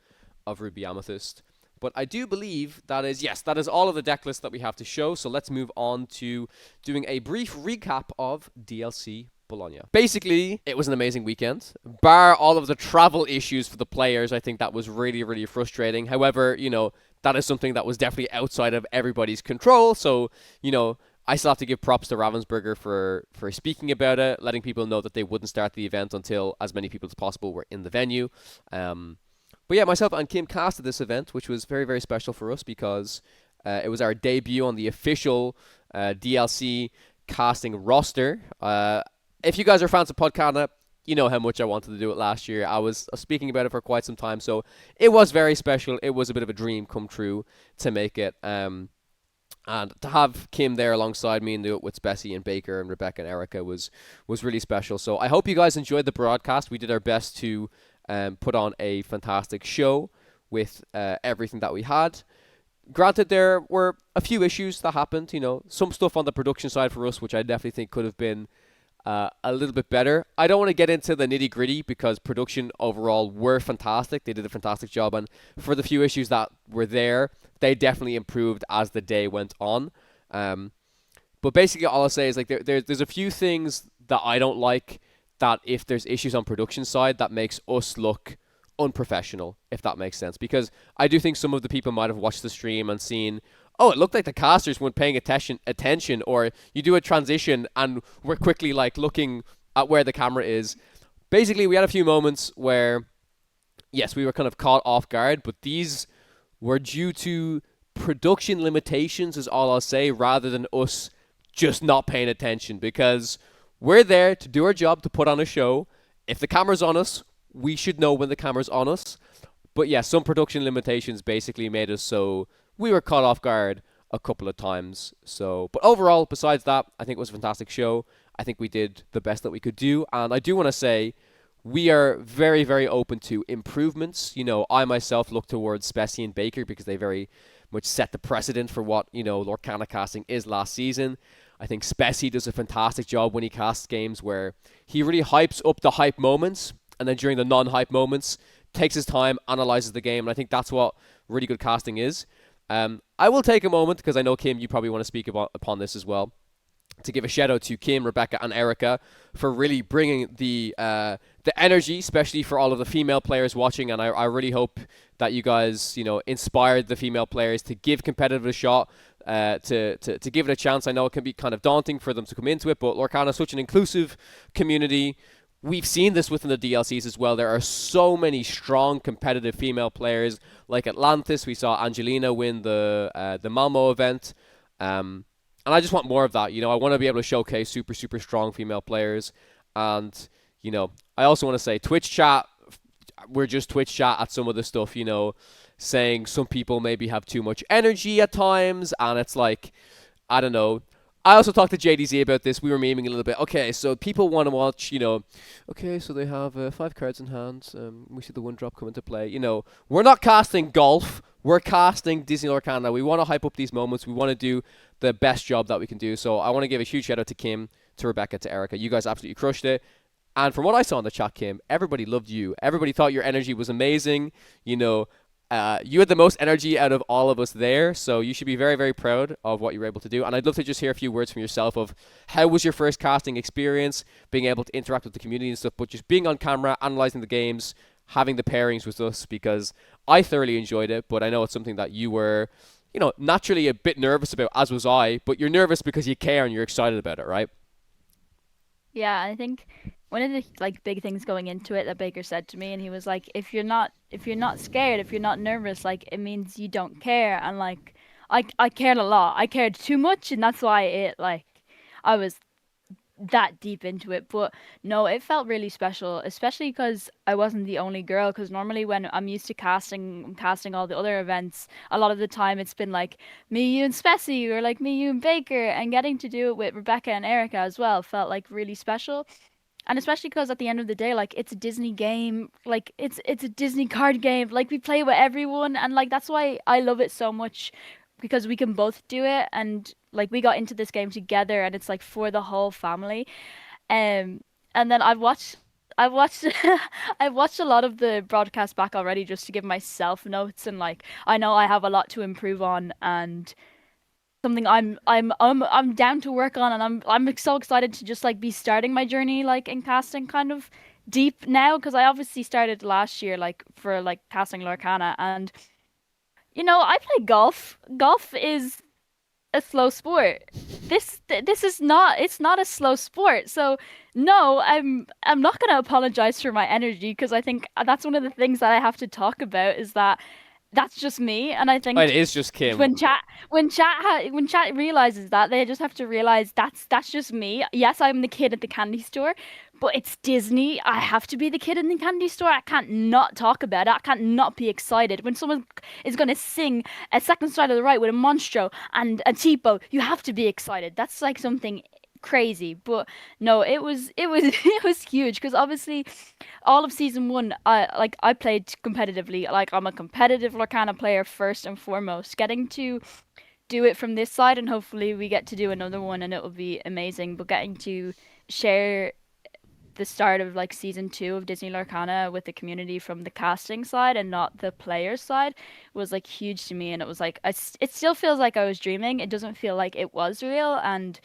Ruby Amethyst. But I do believe that is all of the deck list that we have to show. So let's move on to doing a brief recap of DLC Bologna. Basically, it was an amazing weekend. Bar all of the travel issues for the players, I think that was really, really frustrating. However, you know, that is something that was definitely outside of everybody's control. So, you know, I still have to give props to Ravensburger for speaking about it, letting people know that they wouldn't start the event until as many people as possible were in the venue. But yeah, myself and Kim casted this event, which was very, very special for us because it was our debut on the official DLC casting roster. If you guys are fans of Podcana, you know how much I wanted to do it last year. I was speaking about it for quite some time, so it was very special. It was a bit of a dream come true to make it. And to have Kim there alongside me and do it with Bessie and Baker and Rebecca and Erica was really special. So I hope you guys enjoyed the broadcast. We did our best to put on a fantastic show with everything that we had. Granted, there were a few issues that happened. You know, some stuff on the production side for us, which I definitely think could have been a little bit better. I don't want to get into the nitty gritty because production overall were fantastic. They did a fantastic job, and for the few issues that were there, they definitely improved as the day went on. But basically, all I'll say is like there's a few things that I don't like. That if there's issues on production side, that makes us look unprofessional, if that makes sense. Because I do think some of the people might have watched the stream and seen, oh, it looked like the casters weren't paying attention, or you do a transition and we're quickly like looking at where the camera is. Basically, we had a few moments where, yes, we were kind of caught off guard, but these were due to production limitations, is all I'll say, rather than us just not paying attention. Because we're there to do our job, to put on a show. If the camera's on us, we should know when the camera's on us. But yeah, some production limitations basically made us so we were caught off guard a couple of times. So, but overall, besides that, I think it was a fantastic show. I think we did the best that we could do. And I do want to say, we are very, very open to improvements. You know, I myself look towards Spessy and Baker because they very much set the precedent for what, you know, Lorcana casting is last season. I think Spessy does a fantastic job when he casts games where he really hypes up the hype moments, and then during the non-hype moments, takes his time, analyzes the game, and I think that's what really good casting is. I will take a moment, because I know, Kim, you probably want to speak upon this as well, to give a shout out to Kim, Rebecca, and Erica for really bringing the energy, especially for all of the female players watching. And I really hope that you guys, you know, inspired the female players to give competitive a shot, to give it a chance. I know it can be kind of daunting for them to come into it, but Lorcana is such an inclusive community. We've seen this within the DLCs as well. There are so many strong competitive female players. Like Atlantis, we saw Angelina win the Malmo event. And I just want more of that. You know, I want to be able to showcase super, super strong female players. And, you know, I also want to say Twitch chat, we're just Twitch chat at some of the stuff, you know, saying some people maybe have too much energy at times. And it's like, I don't know. I also talked to JDZ about this. We were memeing a little bit. Okay, so people want to watch, you know, okay, so they have 5 cards in hand. We see the 1-drop come into play. You know, we're not casting golf. We're casting Disney Lorcana. We want to hype up these moments. We want to do the best job that we can do. So I want to give a huge shout out to Kim, to Rebecca, to Erica. You guys absolutely crushed it. And from what I saw in the chat, Kim, everybody loved you. Everybody thought your energy was amazing. You know, you had the most energy out of all of us there, so you should be very, very proud of what you were able to do. And I'd love to just hear a few words from yourself of how was your first casting experience, being able to interact with the community and stuff, but just being on camera, analyzing the games, having the pairings with us, because I thoroughly enjoyed it, but I know it's something that you were, you know, naturally a bit nervous about, as was I, but you're nervous because you care and you're excited about it, right? Yeah, I think one of the like big things going into it that Baker said to me, and he was like, if you're not scared, if you're not nervous, like it means you don't care. And like I cared a lot. I cared too much, and that's why I was that deep into it. But no, it felt really special, especially because I wasn't the only girl. Because normally when I'm used to casting all the other events, a lot of the time it's been like me, you, and Spessy, or like me, you, and Baker, and getting to do it with Rebecca and Erica as well felt like really special. And especially because at the end of the day, like, it's a Disney game, like it's a Disney card game, like we play with everyone, and like that's why I love it so much, because we can both do it, and like we got into this game together, and it's like for the whole family. And then I've watched I've watched a lot of the broadcast back already just to give myself notes, and like I know I have a lot to improve on, and something I'm down to work on, and I'm so excited to just like be starting my journey like in casting kind of deep now, because I obviously started last year like for like casting Lorcana, and you know, I play golf. Golf is a slow sport. This is not, it's not a slow sport. So no, I'm not going to apologize for my energy, because I think that's one of the things that I have to talk about, is that that's just me. And I think It is just Kim. when chat realizes that, they just have to realize that's just me. Yes, I'm the kid at the candy store, but it's Disney. I have to be the kid in the candy store. I can't not talk about it. I can't not be excited when someone is going to sing a second side of the right with a Monstro and a Tipo. You have to be excited. That's like something crazy. But no, it was it was huge, because obviously all of season 1 I played competitively. Like, I'm a competitive Lorcana player first and foremost. Getting to do it from this side, and hopefully we get to do another one and it will be amazing, but getting to share the start of like season 2 of Disney Lorcana with the community from the casting side and not the player side was like huge to me. And it was like it still feels like I was dreaming. It doesn't feel like it was real, and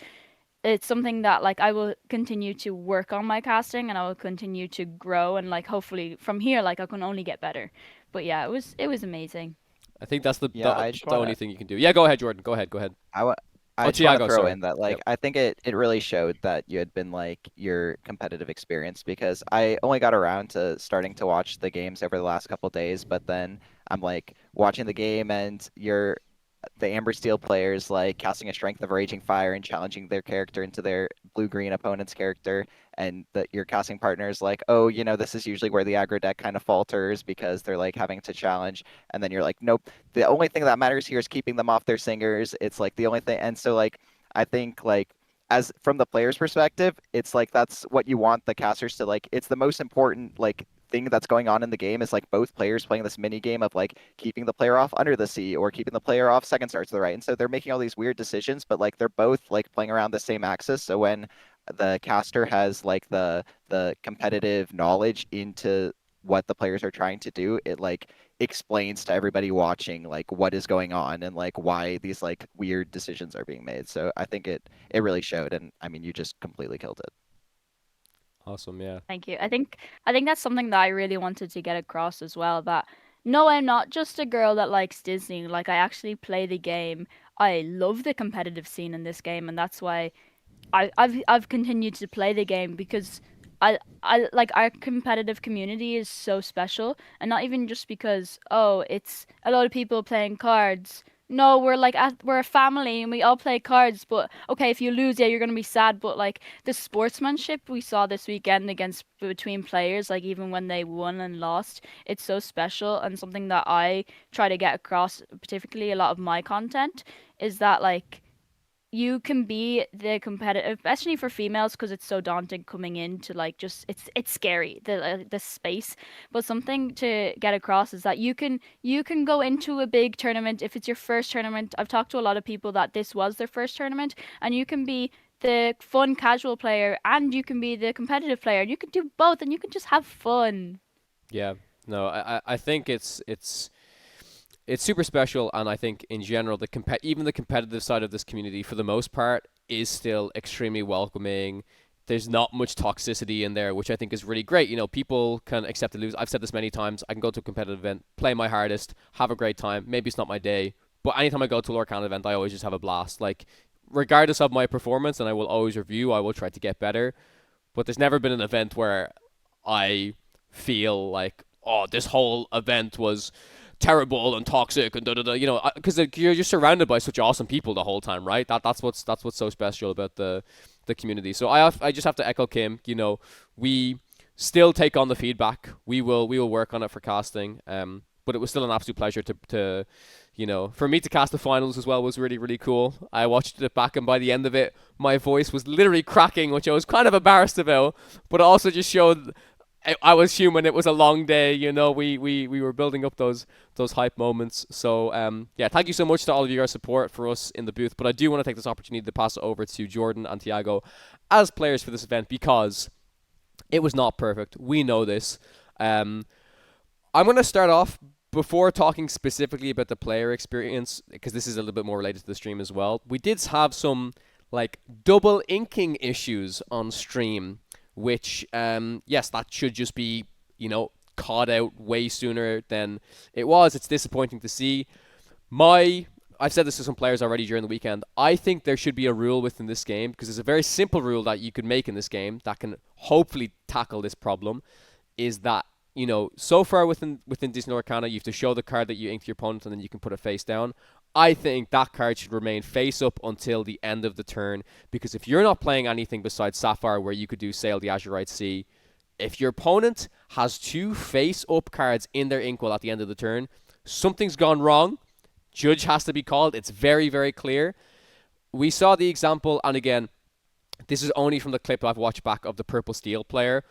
it's something that like I will continue to work on my casting, and I will continue to grow, and like hopefully from here like I can only get better. But yeah, it was amazing. I think that's the Yeah, the, I just the only wanna thing you can do. Yeah, go ahead, Jordan. Go ahead. I wa- Oh, I just want to Thiago, throw sorry. in that Yep. I think it really showed that you had been your competitive experience, because I only got around to starting to watch the games over the last couple days, but then I'm watching the game and the Amber Steel players casting a Strength of Raging Fire and challenging their character into their blue-green opponent's character, and that your casting partner is oh, this is usually where the aggro deck kind of falters because they're having to challenge, and then you're nope, the only thing that matters here is keeping them off their singers. It's the only thing, and so I think as from the player's perspective, it's that's what you want the casters to it's the most important thing that's going on in the game is both players playing this mini game of keeping the player off Under the Sea or keeping the player off Second Star to the right. And so they're making all these weird decisions, but they're both playing around the same axis. So when the caster has the competitive knowledge into what the players are trying to do, it explains to everybody watching what is going on and why these weird decisions are being made. So I think it really showed, and I mean you just completely killed it. Awesome. Yeah. Thank you. I think that's something that I really wanted to get across as well, that no, I'm not just a girl that likes Disney. Like I actually play the game. I love the competitive scene in this game, and that's why I've continued to play the game, because I like our competitive community is so special, and not even just because it's a lot of people playing cards. No, we're a family and we all play cards, but okay, if you lose, yeah, you're gonna be sad, but like the sportsmanship we saw this weekend against between players, like even when they won and lost, it's so special, and something that I try to get across, particularly a lot of my content, is that like you can be the competitive, especially for females, because it's so daunting coming into like just it's scary the space. But something to get across is that you can go into a big tournament if it's your first tournament. I've talked to a lot of people that this was their first tournament, and you can be the fun casual player and you can be the competitive player. You can do both, and you can just have fun. Yeah. No, I think it's super special, and I think in general even the competitive side of this community for the most part is still extremely welcoming. There's not much toxicity in there, which I think is really great. People can accept to lose. I've said this many times. I can go to a competitive event, play my hardest, have a great time. Maybe it's not my day, but anytime I go to a Lorcana event, I always just have a blast. Regardless of my performance, and I will always review, I will try to get better. But there's never been an event where I feel oh, this whole event was terrible and toxic and da da da. Because you're just surrounded by such awesome people the whole time, right? That's what's so special about the community. So I just have to echo Kim. We still take on the feedback. We will work on it for casting. But it was still an absolute pleasure to for me to cast the finals as well was really, really cool. I watched it back, and by the end of it, my voice was literally cracking, which I was kind of embarrassed about, but it also just showed I was human. It was a long day, we were building up those hype moments. So yeah, thank you so much to all of your support for us in the booth. But I do want to take this opportunity to pass it over to Jordan and Thiago as players for this event, because it was not perfect. We know this. I'm going to start off before talking specifically about the player experience, because this is a little bit more related to the stream as well. We did have some double inking issues on stream, which yes, that should just be caught out way sooner than it was. It's disappointing to see. I've said this to some players already during the weekend. I think there should be a rule within this game, because there's a very simple rule that you could make in this game that can hopefully tackle this problem. Is that so far within Disney Lorcana, you have to show the card that you inked your opponent, and then you can put it face down. I think that card should remain face up until the end of the turn, because if you're not playing anything besides Sapphire, where you could do Sail the Azurite Sea, if your opponent has 2 face up cards in their inkwell at the end of the turn, something's gone wrong. Judge has to be called. It's very, very clear. We saw the example, and again, this is only from the clip I've watched back of the Purple Steel player,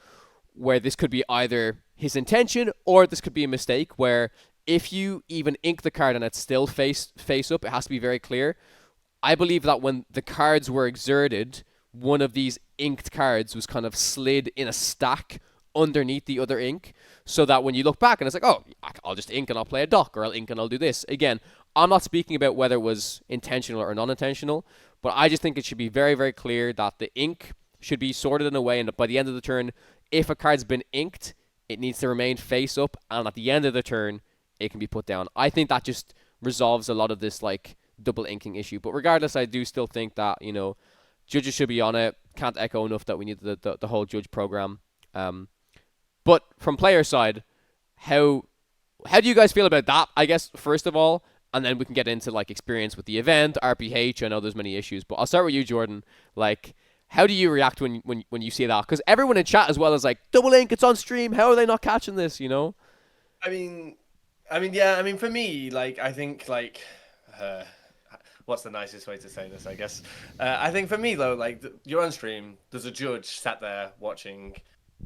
where this could be either his intention or this could be a mistake, where if you even ink the card and it's still face up, it has to be very clear. I believe that when the cards were exerted, one of these inked cards was kind of slid in a stack underneath the other ink, so that when you look back and it's like, oh, I'll just ink and I'll play a dock, or I'll ink and I'll do this. Again, I'm not speaking about whether it was intentional or non-intentional, but I just think it should be very, very clear that the ink should be sorted in a way, and by the end of the turn, if a card's been inked, it needs to remain face up, and at the end of the turn, it can be put down. I think that just resolves a lot of this like double inking issue. But regardless, I do still think that, you know, judges should be on it. Can't echo enough that we need the whole judge program. But from player side, how do you guys feel about that? I guess first of all, and then we can get into like experience with the event, RPH. I know there's many issues, but I'll start with you, Jordan. Like, how do you react when you see that? Because everyone in chat as well is like, double ink, it's on stream. How are they not catching this? You know? I mean, yeah. I mean, for me, like, I think like, what's the nicest way to say this? I guess, I think for me though, like, you're on stream. There's a judge sat there watching.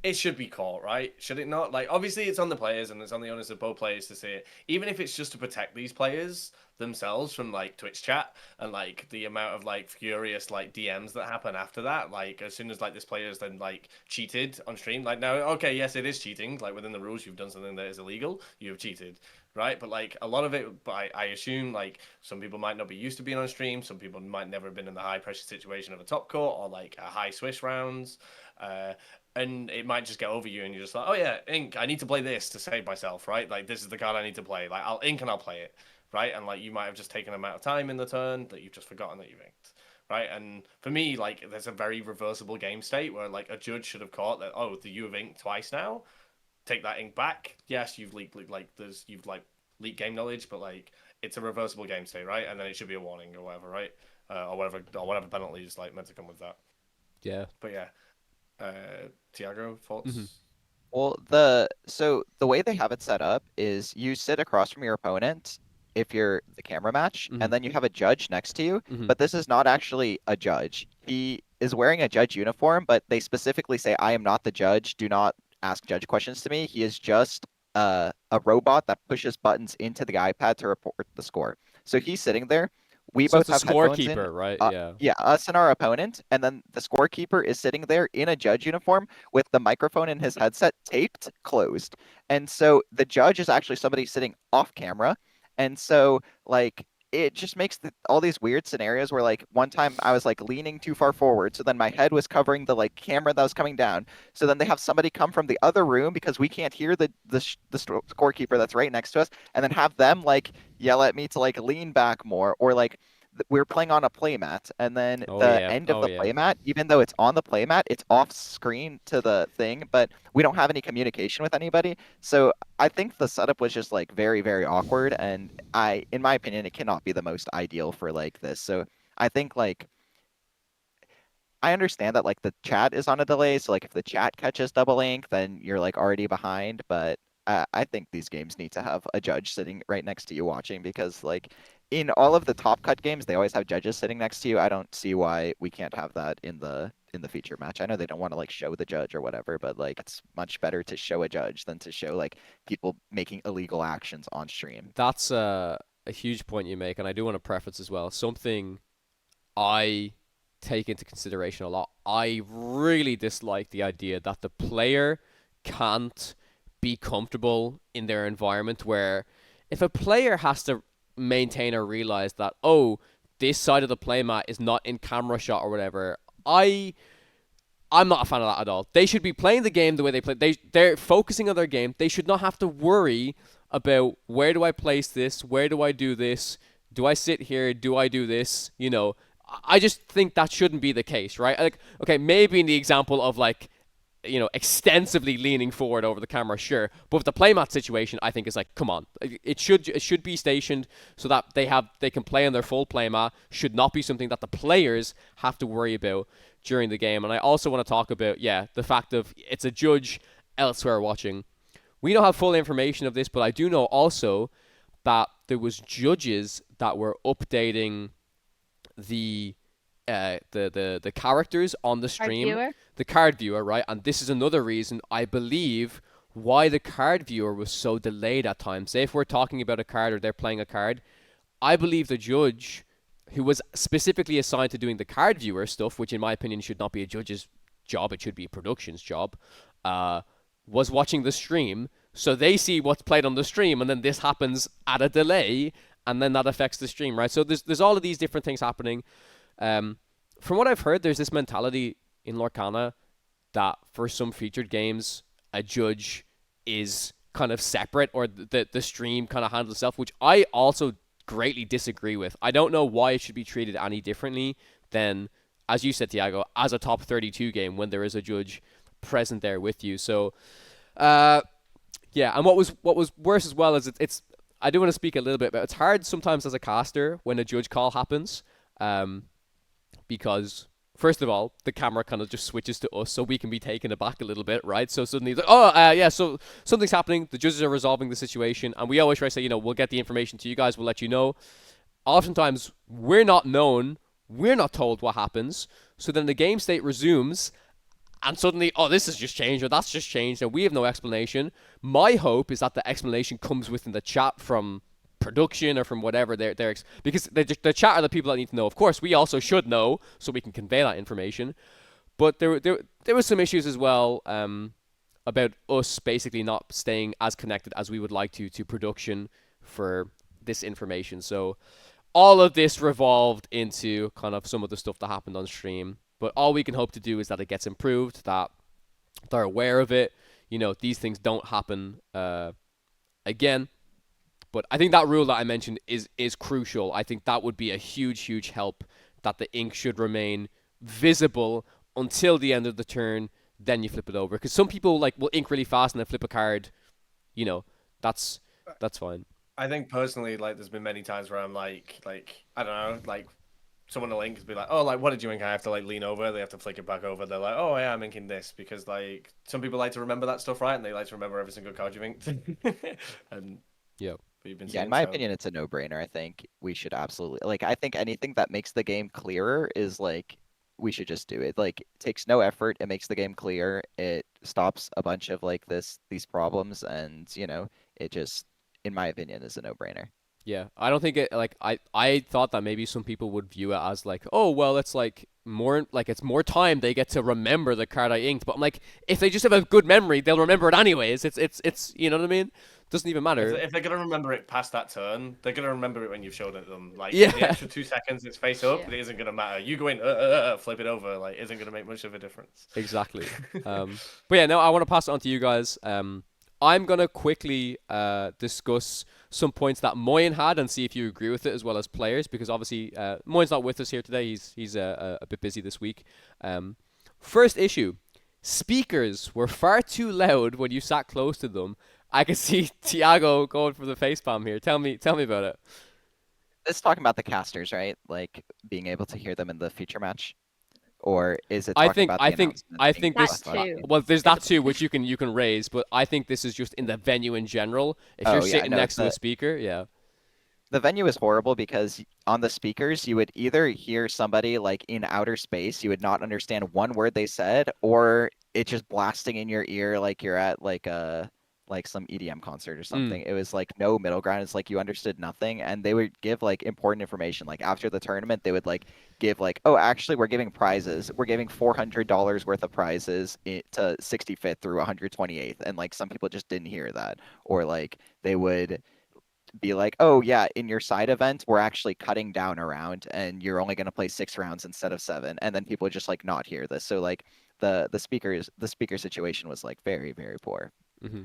It should be caught, right? Should it not? Like, obviously, it's on the players and it's on the onus of both players to see it. Even if it's just to protect these players themselves from, like, Twitch chat and, like, the amount of, like, furious, like, DMs that happen after that. Like, as soon as, like, this player's then, like, cheated on stream. Like, now, okay, yes, it is cheating. Like, within the rules, you've done something that is illegal. You have cheated, right? But, like, a lot of it, I assume, like, some people might not be used to being on stream. Some people might never have been in the high-pressure situation of a top court or, like, a high Swiss rounds. And it might just get over you and you're just like, oh yeah, ink, I need to play this to save myself, right? Like, this is the card I need to play. Like, I'll ink and I'll play it, right? And, like, you might have just taken an amount of time in the turn that you've just forgotten that you've inked, right? And for me, like, there's a very reversible game state where, like, a judge should have caught that, oh, you have inked twice now. Take that ink back. Yes, you've leaked, like, you've leaked game knowledge, but, like, it's a reversible game state, right? And then it should be a warning or whatever, right? Or whatever penalty is, like, meant to come with that. Yeah. But yeah. Thiago, thoughts? Mm-hmm. Well, the way they have it set up is you sit across from your opponent if you're the camera match, Mhm. and then you have a judge next to you. Mhm. But this is not actually a judge. He is wearing a judge uniform, but they specifically say, "I am not the judge. Do not ask judge questions to me." He is just a robot that pushes buttons into the iPad to report the score. So he's sitting there. We So both it's a have headphones in. scorekeeper, right? Yeah. Yeah, us and our opponent, and then the scorekeeper is sitting there in a judge uniform with the microphone in his headset taped closed. And so the judge is actually somebody sitting off camera. And so, like, it just makes all these weird scenarios where, like, one time I was, like, leaning too far forward, so then my head was covering the, like, camera that was coming down. So then they have somebody come from the other room because we can't hear the scorekeeper that's right next to us, and then have them, like, yell at me to, like, lean back more, or, like, we're playing on a playmat, and then end of the playmat, even though it's on the playmat, it's off screen to the thing, but we don't have any communication with anybody. So I think the setup was just, like, very, very awkward, and in my opinion, it cannot be the most ideal for, like, this. So I think, like, I understand that, like, the chat is on a delay, so, like, if the chat catches double ink, then you're, like, already behind, but I think these games need to have a judge sitting right next to you watching, because, like, in all of the top cut games, they always have judges sitting next to you. I don't see why we can't have that in the feature match. I know they don't want to, like, show the judge or whatever, but, like, it's much better to show a judge than to show, like, people making illegal actions on stream. That's a huge point you make, and I do want to preface as well. Something I take into consideration a lot. I really dislike the idea that the player can't be comfortable in their environment, where if a player has to maintain or realize that, oh, this side of the playmat is not in camera shot or whatever, I'm not a fan of that at all. They should be playing the game the way they play. They're focusing on their game. They should not have to worry about, where do I place this? Where do I do this? Do I sit here? Do I do this? You know, I just think that shouldn't be the case, right? Like, okay, maybe in the example of, like, you know, extensively leaning forward over the camera, sure. But with the playmat situation, I think it's like, come on, it should be stationed so that they can play on their full playmat. Should not be something that the players have to worry about during the game. And I also want to talk about, the fact of it's a judge elsewhere watching. We don't have full information of this, but I do know also that there was judges that were updating the characters on the stream, the card viewer, right? And this is another reason, I believe, why the card viewer was so delayed at times. Say if we're talking about a card or they're playing a card, I believe the judge who was specifically assigned to doing the card viewer stuff, which in my opinion should not be a judge's job, it should be a production's job, was watching the stream. So they see what's played on the stream, and then this happens at a delay, and then that affects the stream, right? So there's all of these different things happening. From what I've heard, there's this mentality in Lorcana that for some featured games, a judge is kind of separate, or the stream kind of handles itself, which I also greatly disagree with. I don't know why it should be treated any differently than, as you said, Thiago, as a top 32 game when there is a judge present there with you. So, yeah, and what was worse as well is it's I do want to speak a little bit about, it's hard sometimes as a caster when a judge call happens, because first of all, the camera kind of just switches to us, so we can be taken aback a little bit, right? So suddenly, it's like, yeah, so something's happening, the judges are resolving the situation, and we always try to say, we'll get the information to you guys, we'll let you know. Oftentimes, we're not known, we're not told what happens, so then the game state resumes, and suddenly, this has just changed, or that's just changed, and we have no explanation. My hope is that the explanation comes within the chat from production or from whatever because the chat are the people that need to know. Of course, we also should know so we can convey that information. But there were some issues as well about us basically not staying as connected as we would like to production for this information. So all of this revolved into kind of some of the stuff that happened on stream. But all we can hope to do is that it gets improved, that they're aware of it. These things don't happen again. But I think that rule that I mentioned is crucial. I think that would be a huge help, that the ink should remain visible until the end of the turn, then you flip it over. Because some people will ink really fast and then flip a card. That's fine. I think personally, there's been many times where I'm like I don't know, someone will ink and be like, oh, what did you ink? I have to lean over. They have to flick it back over. They're like, oh yeah, I'm inking this, because some people like to remember that stuff, right? And they like to remember every single card you've inked. And yeah. Yeah, in my opinion, it's a no-brainer. I think we should absolutely I think anything that makes the game clearer is we should just do it. It takes no effort. It makes the game clear. It stops a bunch of these problems, and it just, in my opinion, is a no-brainer. Yeah, I don't think it I thought that maybe some people would view it as oh well, it's more it's more time they get to remember the card I inked, but I'm if they just have a good memory, they'll remember it anyways. It's you know what I mean? Doesn't even matter. If they're gonna remember it past that turn, they're gonna remember it when you've showed it to them. Yeah. The extra 2 seconds it's face up, it isn't gonna matter. You go in, flip it over, isn't gonna make much of a difference. Exactly. But yeah, no, I want to pass it on to you guys. I'm gonna quickly discuss some points that Moyen had and see if you agree with it, as well as players, because obviously Moyen's not with us here today. He's a bit busy this week. First issue: speakers were far too loud when you sat close to them. I can see Thiago going for the facepalm here. Tell me about it. It's talking about the casters, right? Being able to hear them in the feature match, or is it? I think this. Too. Well, there's that too, which you can raise, but I think this is just in the venue in general. If you're sitting next to a speaker, yeah. The venue is horrible because on the speakers you would either hear somebody in outer space, you would not understand one word they said, or it just blasting in your ear you're at some EDM concert or something. It was no middle ground. It's you understood nothing, and they would give important information. After the tournament, they would give oh, actually we're giving prizes. We're giving $400 worth of prizes to 65th through 128th, and some people just didn't hear that, or they would be oh yeah, in your side event we're actually cutting down a round and you're only going to play 6 rounds instead of 7, and then people would just not hear this. So the speaker situation was very, very poor. Mm-hmm.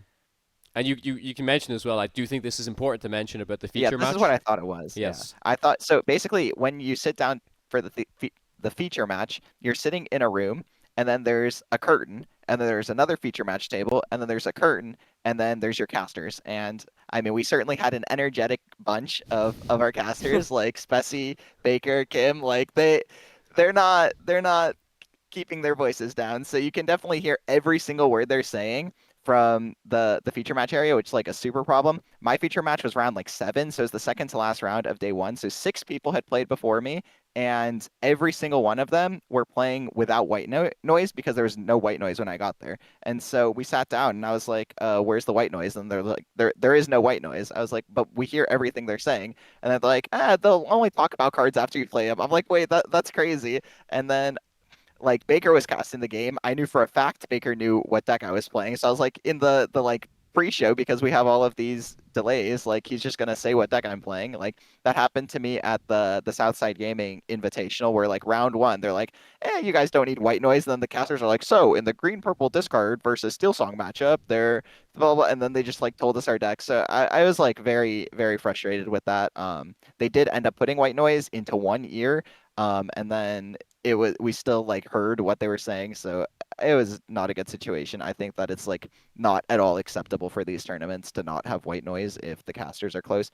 And you can mention as well, I do think this is important to mention about the feature match. Yeah, this is what I thought it was. Yes. Yeah. I thought, so basically when you sit down for the feature match, you're sitting in a room, and then there's a curtain, and then there's another feature match table, and then there's a curtain, and then there's your casters. And I mean, we certainly had an energetic bunch of our casters, Spessy, Baker, Kim, they're not keeping their voices down. So you can definitely hear every single word they're saying from the feature match area, which is like a super problem. My feature match was round like 7, so it was the second to last round of day 1. So 6 people had played before me, and every single one of them were playing without white noise because there was no white noise when I got there. And so we sat down, and I was like, "Where's the white noise?" And they're like, "There is no white noise." I was like, "But we hear everything they're saying." And they're like, they'll only talk about cards after you play them. I'm like, "Wait, that's crazy." And then like Baker was casting the game. I knew for a fact Baker knew what deck I was playing. So I was like in the like pre-show, because we have all of these delays, like he's just gonna say what deck I'm playing. Like that happened to me at the Southside Gaming Invitational, where like round 1, they're like, you guys don't need white noise. And then the casters are like, so in the green purple discard versus Steel Song matchup, they're blah, blah, blah. And then they just like told us our deck. So I was like very, very frustrated with that. They did end up putting white noise into one ear. And then we still like heard what they were saying, so it was not a good situation. I think that it's like not at all acceptable for these tournaments to not have white noise if the casters are close.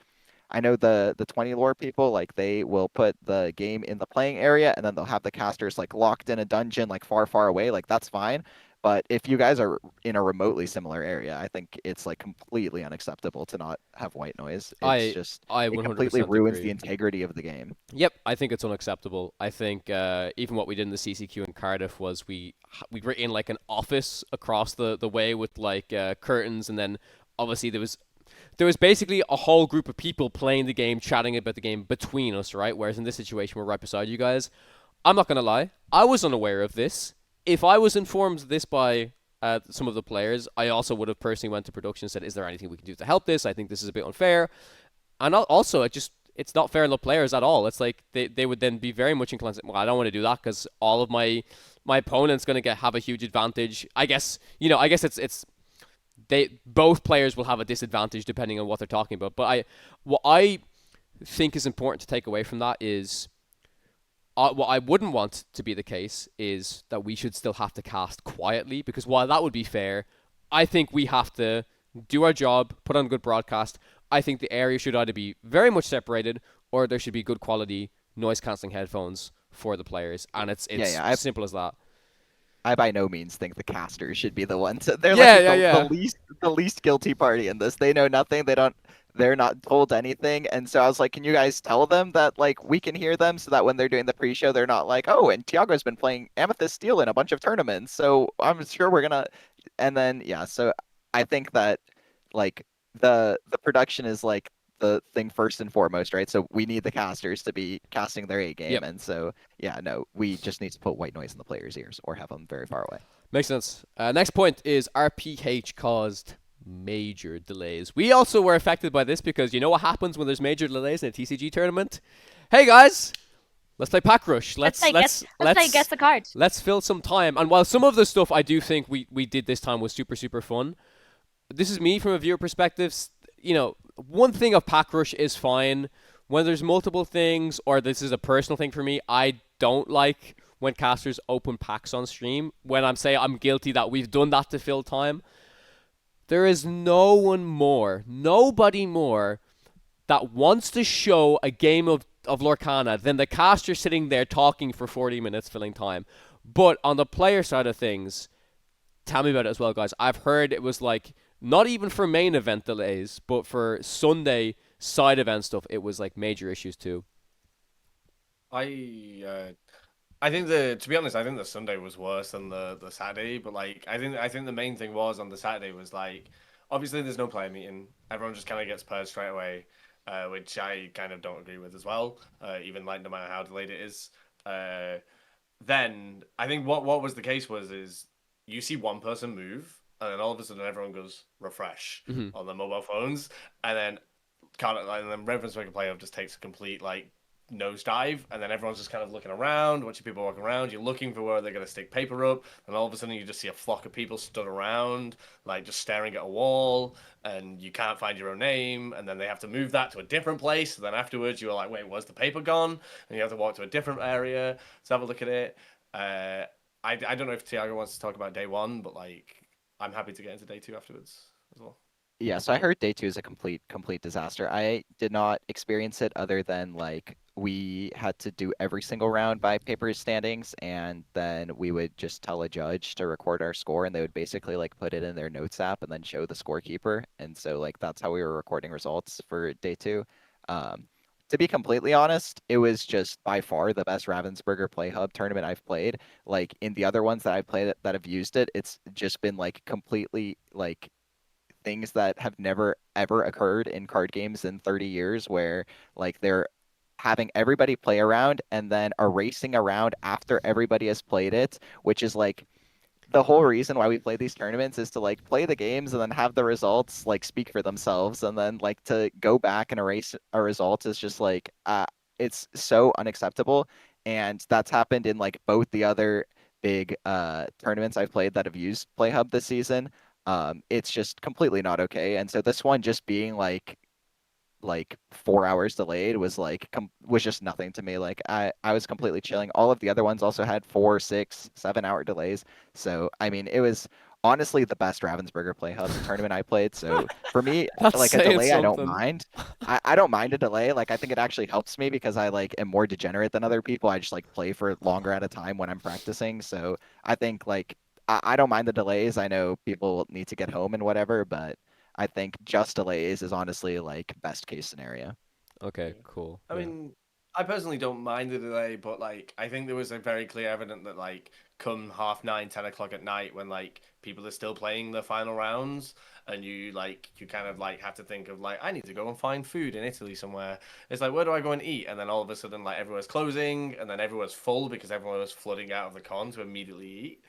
I know the 20 lore people, like they will put the game in the playing area and then they'll have the casters like locked in a dungeon like far, far away. Like that's fine. But if you guys are in a remotely similar area, I think it's like completely unacceptable to not have white noise. It's just I it completely 100% ruins agree. the integrity of the game. Yep, I think it's unacceptable. I think even what we did in the CCQ in Cardiff was we were in like an office across the way with like curtains, and then obviously there was basically a whole group of people playing the game, chatting about the game between us, right? Whereas in this situation, we're right beside you guys. I'm not gonna lie, I was unaware of this. If I was informed of this by some of the players, I also would have personally went to production and said, "Is there anything we can do to help this? I think this is a bit unfair." And also, it's not fair on the players at all. It's like they would then be very much inclined to say, well, I don't want to do that because all of my opponent's going to have a huge advantage. I guess it's they both players will have a disadvantage depending on what they're talking about. But what I think is important to take away from that is what I wouldn't want to be the case is that we should still have to cast quietly, because while that would be fair, I think we have to do our job, put on a good broadcast. I think the area should either be very much separated or there should be good quality noise cancelling headphones for the players, and it's Yeah, simple as that. I by no means think the casters should be the ones. They're Yeah, like yeah, the least guilty party in this. They know nothing. They're not told anything. And so I was like, can you guys tell them that like we can hear them so that when they're doing the pre-show, they're not like, oh, and Thiago's been playing Amethyst Steel in a bunch of tournaments, so I'm sure we're gonna. And then yeah, so I think that like the production is like the thing first and foremost, right? So we need the casters to be casting their A game, Yep. and so yeah, no, we just need to put white noise in the players' ears or have them very far away. Makes sense. Next point is RPH caused major delays. We also were affected by this because you know what happens when there's major delays in a TCG tournament? Hey guys, let's play Pack Rush. Let's play guess the card. Let's fill some time. And while some of the stuff I do think we did this time was super, super fun, this is me from a viewer perspective. You know, one thing of Pack Rush is fine. When there's multiple things, or this is a personal thing for me, I don't like when casters open packs on stream. When I'm guilty that we've done that to fill time. There is nobody more that wants to show a game of Lorcana than the caster sitting there talking for 40 minutes filling time. But on the player side of things, tell me about it as well, guys. I've heard it was like, not even for main event delays, but for Sunday side event stuff, it was like major issues too. I think to be honest, I think the Sunday was worse than the Saturday. But like, I think the main thing was on the Saturday was like, obviously there's no player meeting. Everyone just kind of gets purged straight away, which I kind of don't agree with as well. Even like no matter how delayed it is. Then I think what was the case is you see one person move, and then all of a sudden everyone goes refresh on their mobile phones, and then Reverence Maker Playoff just takes a complete like nosedive, and then everyone's just kind of looking around, watching people walk around. You're looking for where they're going to stick paper up, and all of a sudden you just see a flock of people stood around, like just staring at a wall, and you can't find your own name, and then they have to move that to a different place. And then afterwards you're like, wait, where's the paper gone? And you have to walk to a different area to have a look at it. I don't know if Thiago wants to talk about day one, but like I'm happy to get into day two afterwards as well. Yeah, so I heard day 2 is a complete disaster. I did not experience it other than like we had to do every single round by paper standings, and then we would just tell a judge to record our score, and they would basically like put it in their notes app and then show the scorekeeper. And so like that's how we were recording results for day two. Um, to be completely honest, it was just by far the best Ravensburger Play Hub tournament I've played. Like in the other ones that I've played that have used it, it's just been like completely like things that have never ever occurred in card games in 30 years where like they're having everybody play around and then erasing around after everybody has played it, which is like the whole reason why we play these tournaments is to like play the games and then have the results like speak for themselves, and then like to go back and erase a result is just like it's so unacceptable. And that's happened in like both the other big tournaments I've played that have used PlayHub this season. It's just completely not okay. And so this one just being like 4 hours delayed was like was just nothing to me. Like I was completely chilling. All of the other ones also had 4, 6, 7 hour delays. So I mean, it was honestly the best Ravensburger Play Hub tournament I played. So for me, That's like a saying delay, I don't something. mind. I don't mind a delay. Like I think it actually helps me because I like am more degenerate than other people. I just like play for longer at a time when I'm practicing. So I think like I don't mind the delays. I know people need to get home and whatever, but I think just delays is honestly like best case scenario. Okay, cool. I Yeah. mean, I personally don't mind the delay, but like I think there was a very clear evident that like come 9:30, 10 o'clock at night when like people are still playing the final rounds and you kind of like have to think of like I need to go and find food in Italy somewhere. It's like where do I go and eat? And then all of a sudden like everyone's closing and then everyone's full because everyone was flooding out of the con to immediately eat.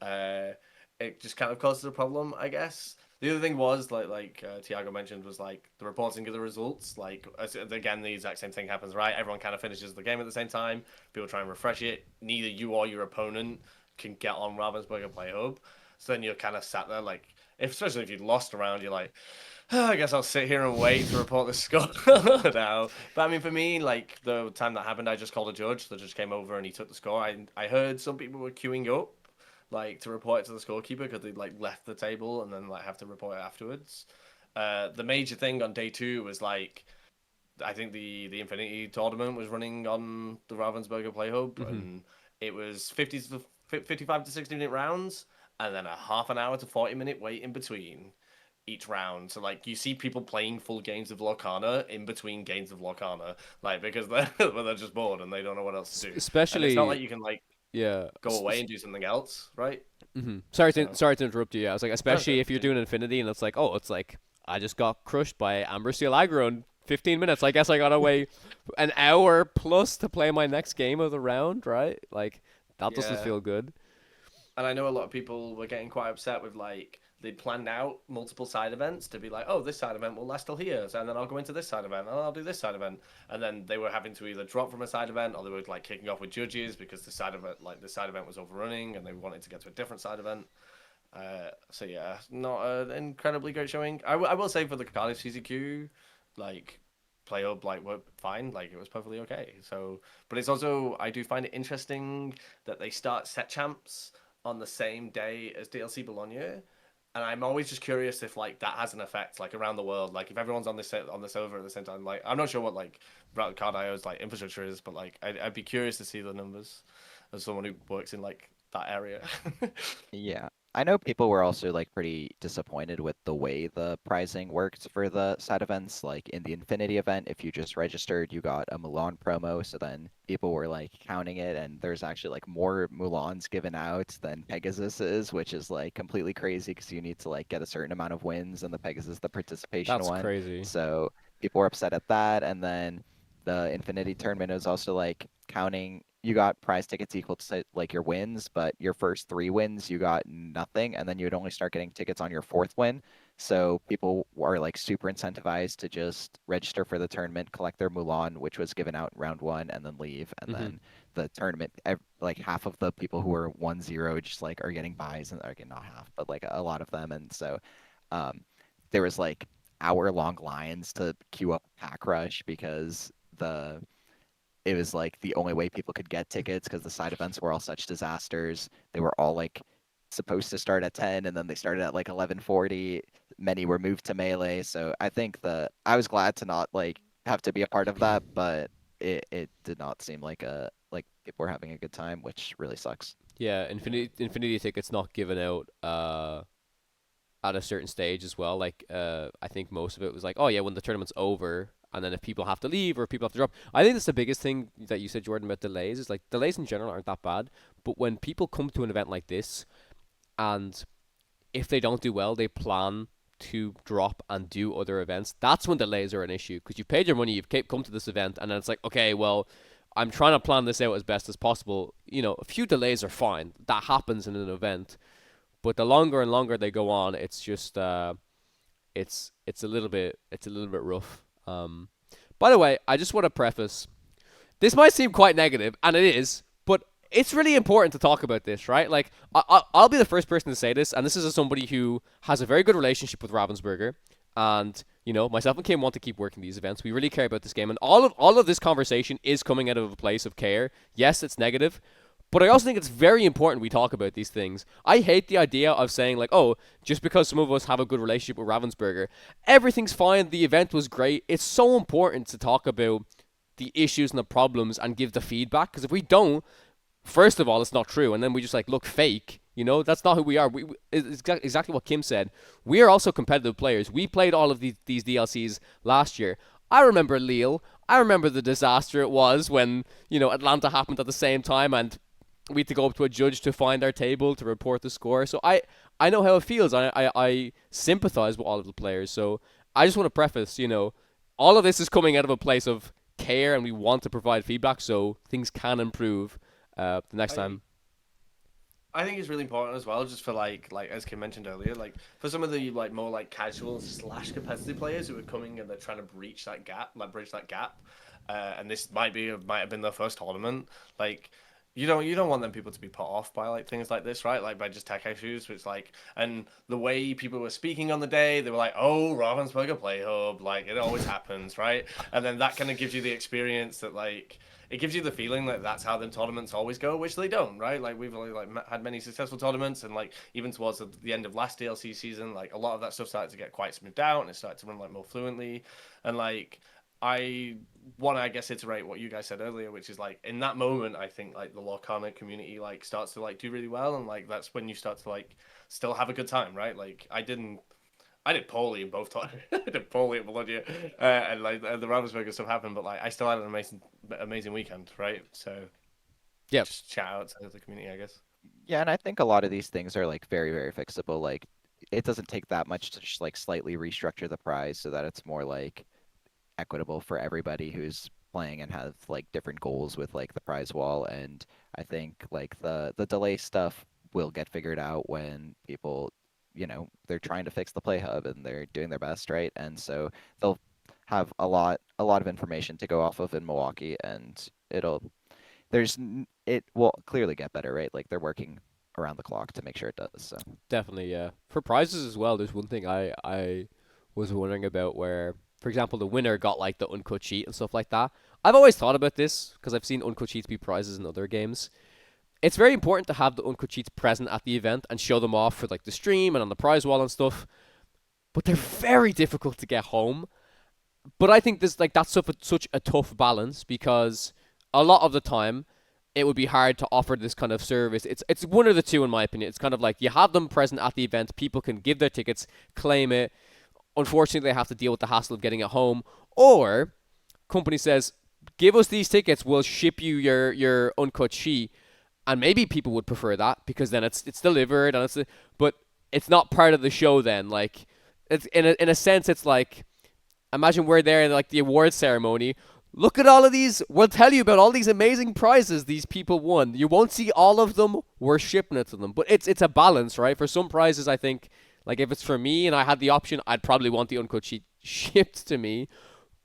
Uh, it just kind of causes a problem, I guess. The other thing was like Thiago mentioned was like the reporting of the results. Like again, the exact same thing happens, right? Everyone kind of finishes the game at the same time. People try and refresh it. Neither you or your opponent can get on Ravensburger Play Hub. So then you're kind of sat there like, especially if you'd lost a round, you're like, oh, I guess I'll sit here and wait to report the score now. But I mean, for me, like the time that happened, I just called a judge. The judge came over and he took the score. I heard some people were queuing up like to report it to the scorekeeper because they like left the table and then like have to report it afterwards. The major thing on day two was like I think the Infinity tournament was running on the Ravensburger Play Hub, and it was 55 to 60 minute rounds, and then a half an hour to 40 minute wait in between each round. So like you see people playing full games of Lorcana in between games of Lorcana, like because they're just bored and they don't know what else to do. And it's not Especially, like you can like yeah. go away and do something else, right? So Sorry to interrupt you. Yeah, I was like, that's especially good. if you're doing Infinity and it's like, oh, it's like I just got crushed by Amber Steel aggro in 15 minutes. I guess I gotta wait an hour plus to play my next game of the round, right? Like that doesn't Yeah. feel good. And I know a lot of people were getting quite upset with like they'd planned out multiple side events to be like, oh, this side event will last till here, so, and then I'll go into this side event, and I'll do this side event, and then they were having to either drop from a side event or they were like kicking off with judges because the side event was overrunning and they wanted to get to a different side event. So yeah, not an incredibly great showing. I will say for the Cardiff CCQ, like play up like were fine, like it was perfectly okay. So, but it's also I do find it interesting that they start set champs on the same day as DLC Bologna. And I'm always just curious if like that has an effect like around the world. Like if everyone's on the server at the same time, like I'm not sure what like Card.io's like infrastructure is, but like I'd be curious to see the numbers as someone who works in like that area. Yeah. I know people were also like pretty disappointed with the way the pricing worked for the side events. Like in the Infinity event, if you just registered, you got a Mulan promo. So then people were like counting it, and there's actually like more Mulans given out than Pegasus is, which is like completely crazy because you need to like get a certain amount of wins, and the Pegasus the participation That's one. crazy. So people were upset at that. And then the Infinity tournament was also like counting. You got prize tickets equal to like your wins, but your first 3 wins you got nothing, and then you would only start getting tickets on your 4th win. So people are like super incentivized to just register for the tournament, collect their Mulan, which was given out in round 1, and then leave. And then the tournament, like half of the people who are 1-0 just like are getting buys, and again not half, but like a lot of them. And so um, there was like hour-long lines to queue up Pack Rush because it was like the only way people could get tickets because the side events were all such disasters. They were all like supposed to start at 10 and then they started at like 11:40. Many were moved to Melee. So I think I was glad to not like have to be a part of that, but it did not seem like people were having a good time, which really sucks. Yeah, Infinity tickets not given out at a certain stage as well. Like I think most of it was like, oh yeah, when the tournament's over, and then if people have to leave or people have to drop. I think that's the biggest thing that you said, Jordan, about delays is like delays in general aren't that bad, but when people come to an event like this and if they don't do well, they plan to drop and do other events. That's when delays are an issue because you've paid your money, you've come to this event, and then it's like, okay, well, I'm trying to plan this out as best as possible. You know, a few delays are fine. That happens in an event, but the longer and longer they go on, it's just it's a little bit rough. By the way, I just want to preface. This might seem quite negative, and it is, but it's really important to talk about this, right? Like, I'll be the first person to say this, and this is as somebody who has a very good relationship with Ravensburger, and you know, myself and Kim want to keep working these events. We really care about this game, and all of this conversation is coming out of a place of care. Yes, it's negative, but I also think it's very important we talk about these things. I hate the idea of saying like, oh, just because some of us have a good relationship with Ravensburger, everything's fine. The event was great. It's so important to talk about the issues and the problems and give the feedback, because if we don't, first of all, it's not true, and then we just like look fake. You know, that's not who we are. It's exactly what Kim said. We are also competitive players. We played all of these DLCs last year. I remember Lille. I remember the disaster it was when, you know, Atlanta happened at the same time and we had to go up to a judge to find our table to report the score. So I know how it feels. I sympathize with all of the players. So I just want to preface, you know, all of this is coming out of a place of care and we want to provide feedback so things can improve the next time. I think it's really important as well, just for like as Kim mentioned earlier, like for some of the like more like casual / competitive players who are coming and they're trying to bridge that gap, and this might have been their first tournament. Like you don't want them people to be put off by like things like this, right? Like by just tech issues, which like, and the way people were speaking on the day, they were like, oh, Ravensburger Play Hub, like it always happens, right? And then that kind of gives you the experience that like. It gives you the feeling that that's how the tournaments always go, which they don't, right? Like we've only like had many successful tournaments, and like even towards the end of last DLC season, like a lot of that stuff started to get quite smoothed out, and it started to run like more fluently. And like I want to, I guess, iterate what you guys said earlier, which is like in that moment, I think like the Lorcana community like starts to like do really well, and like that's when you start to like still have a good time, right? Like I did poorly in both times. I did poorly at Bologna, and like the Ravensburger stuff happened, but like I still had an amazing weekend, right? So, yeah, just shout out to the community, I guess. Yeah, and I think a lot of these things are like very, very fixable. Like it doesn't take that much to just like slightly restructure the prize so that it's more like equitable for everybody who's playing and have like different goals with like the prize wall. And I think like the delay stuff will get figured out when people, you know, they're trying to fix the play hub and they're doing their best, right? And so they'll have a lot of information to go off of in Milwaukee, and it will clearly get better, right? Like they're working around the clock to make sure it does. So definitely, yeah. For prizes as well, there's one thing I was wondering about where, for example, the winner got like the uncut sheet and stuff like that. I've always thought about this because I've seen uncut sheets be prizes in other games. It's very important to have the uncut sheets present at the event and show them off for like the stream and on the prize wall and stuff. But they're very difficult to get home. But I think this like that's such a tough balance because a lot of the time it would be hard to offer this kind of service. It's one of the two in my opinion. It's kind of like you have them present at the event, people can give their tickets, claim it. Unfortunately, they have to deal with the hassle of getting it home. Or company says, give us these tickets, we'll ship you your uncut sheet. And maybe people would prefer that because then it's delivered and but it's not part of the show then. Like it's in a sense it's like imagine we're there in like the awards ceremony. Look at all of these. We'll tell you about all these amazing prizes these people won. You won't see all of them. We're shipping it to them. But it's a balance, right? For some prizes, I think like if it's for me and I had the option, I'd probably want the uncut sheet shipped to me.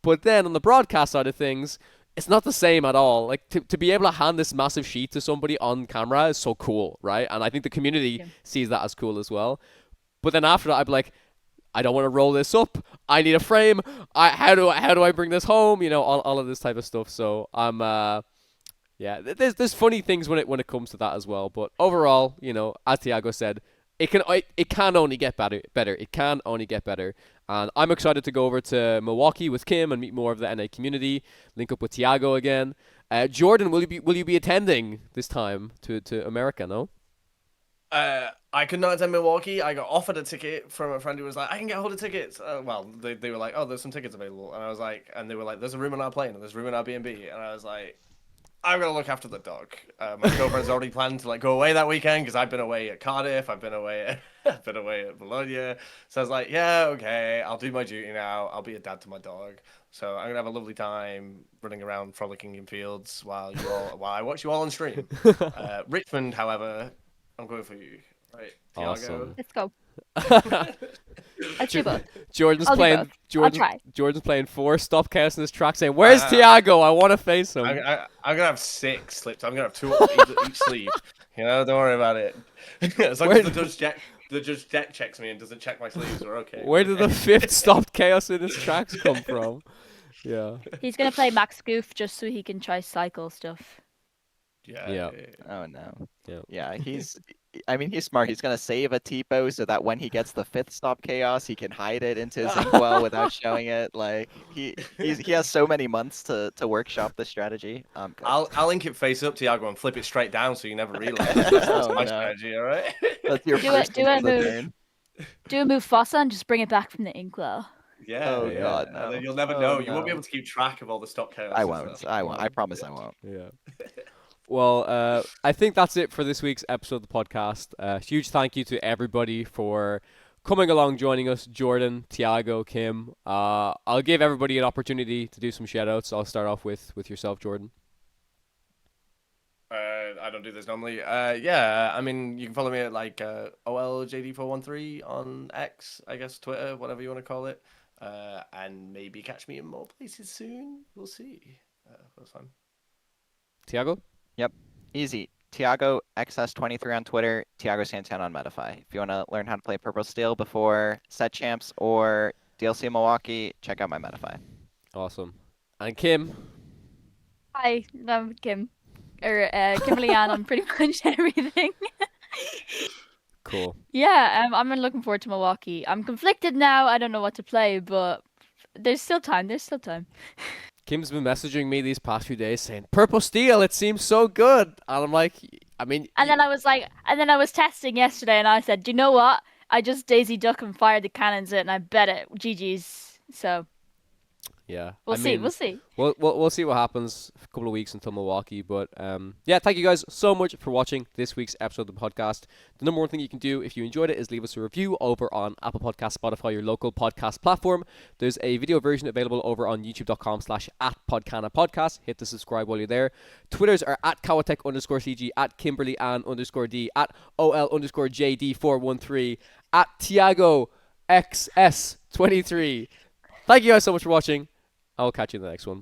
But then on the broadcast side of things, it's not the same at all. Like to be able to hand this massive sheet to somebody on camera is so cool, right? And I think the community sees that as cool as well. But then after that, I'd be like, I don't want to roll this up. I need a frame. How do I bring this home? You know, all of this type of stuff. So I'm yeah. There's funny things when it comes to that as well. But overall, you know, as Thiago said, it can only get better. It can only get better. And I'm excited to go over to Milwaukee with Kim and meet more of the NA community. Link up with Thiago again. Jordan, will you be attending this time to America? No. I could not attend Milwaukee. I got offered a ticket from a friend who was like, I can get hold of tickets. Well, they were like, oh, there's some tickets available. And I was like, and they were like, there's a room on our plane and there's a room in our B&B. And I was like, I'm going to look after the dog. My girlfriend's already planned to like go away that weekend because I've been away at Cardiff. I've been away at Bologna. So I was like, yeah, okay, I'll do my duty now. I'll be a dad to my dog. So I'm going to have a lovely time running around frolicking in fields while I watch you all on stream. Richmond, however, I'm going for you. Right, Thiago. Awesome. Let's go. Let's do both. Jordan's I'll do playing. both. I'll try. Jordan's playing 4. Stop chaos in this track, saying, "Where's Thiago? I want to face him." I'm gonna have 6 slips. I'm gonna have 2 up each sleeve. You know, don't worry about it. As long as the judge deck checks me and doesn't check my sleeves, we're okay. Where did the 5th stop chaos in his tracks come from? Yeah. He's gonna play Max Goof just so he can try cycle stuff. Yeah. Oh no. Yeah. Yeah, he's smart. He's gonna save a Tipo so that when he gets the 5th stop chaos, he can hide it into his inkwell without showing it. Like he has so many months to workshop the strategy. I'll link it face up, Thiago, and flip it straight down so you never realize. That's my strategy, all right? That's your first Do a move. turn. Do a move Fossa and just bring it back from the inkwell. Yeah. Oh, yeah. God, And no. then you'll never Oh, know. You no. won't be able to keep track of all the stop chaos. I and won't. stuff. I won't. I promise I won't. Yeah. Well, I think that's it for this week's episode of the podcast. Huge thank you to everybody for coming along, joining us. Jordan, Thiago, Kim. I'll give everybody an opportunity to do some shout-outs. I'll start off with yourself, Jordan. I don't do this normally. Yeah, I mean, you can follow me at like OLJD413 on X, I guess, Twitter, whatever you want to call it. And maybe catch me in more places soon. We'll see. First time. Thiago? Yep. Easy. Thiago XS23 on Twitter, Thiago Santana on Metafy. If you want to learn how to play Purple Steel before Set Champs or DLC Milwaukee, check out my Metafy. Awesome. And Kim? Hi, I'm Kim. Or Kimberly Ann on pretty much everything. Cool. Yeah, I'm looking forward to Milwaukee. I'm conflicted now. I don't know what to play, but there's still time. Kim's been messaging me these past few days saying, Purple Steel, it seems so good. And I'm like, I mean... And then I was testing yesterday and I said, do you know what? I just Daisy Duck and fired the cannons in and I bet it. GG's. So... Yeah, We'll see. We'll see what happens. A couple of weeks until Milwaukee, but yeah, thank you guys so much for watching this week's episode of the podcast. The number one thing you can do if you enjoyed it is leave us a review over on Apple Podcasts, Spotify, your local podcast platform. There's a video version available over on youtube.com/@podcana podcast. Hit the subscribe while you're there. Twitters are @Kawatech_CG, @KimberlyAnn_D, @OL_JD413, @Thiago XS23. Thank you guys so much for watching. I'll catch you in the next one.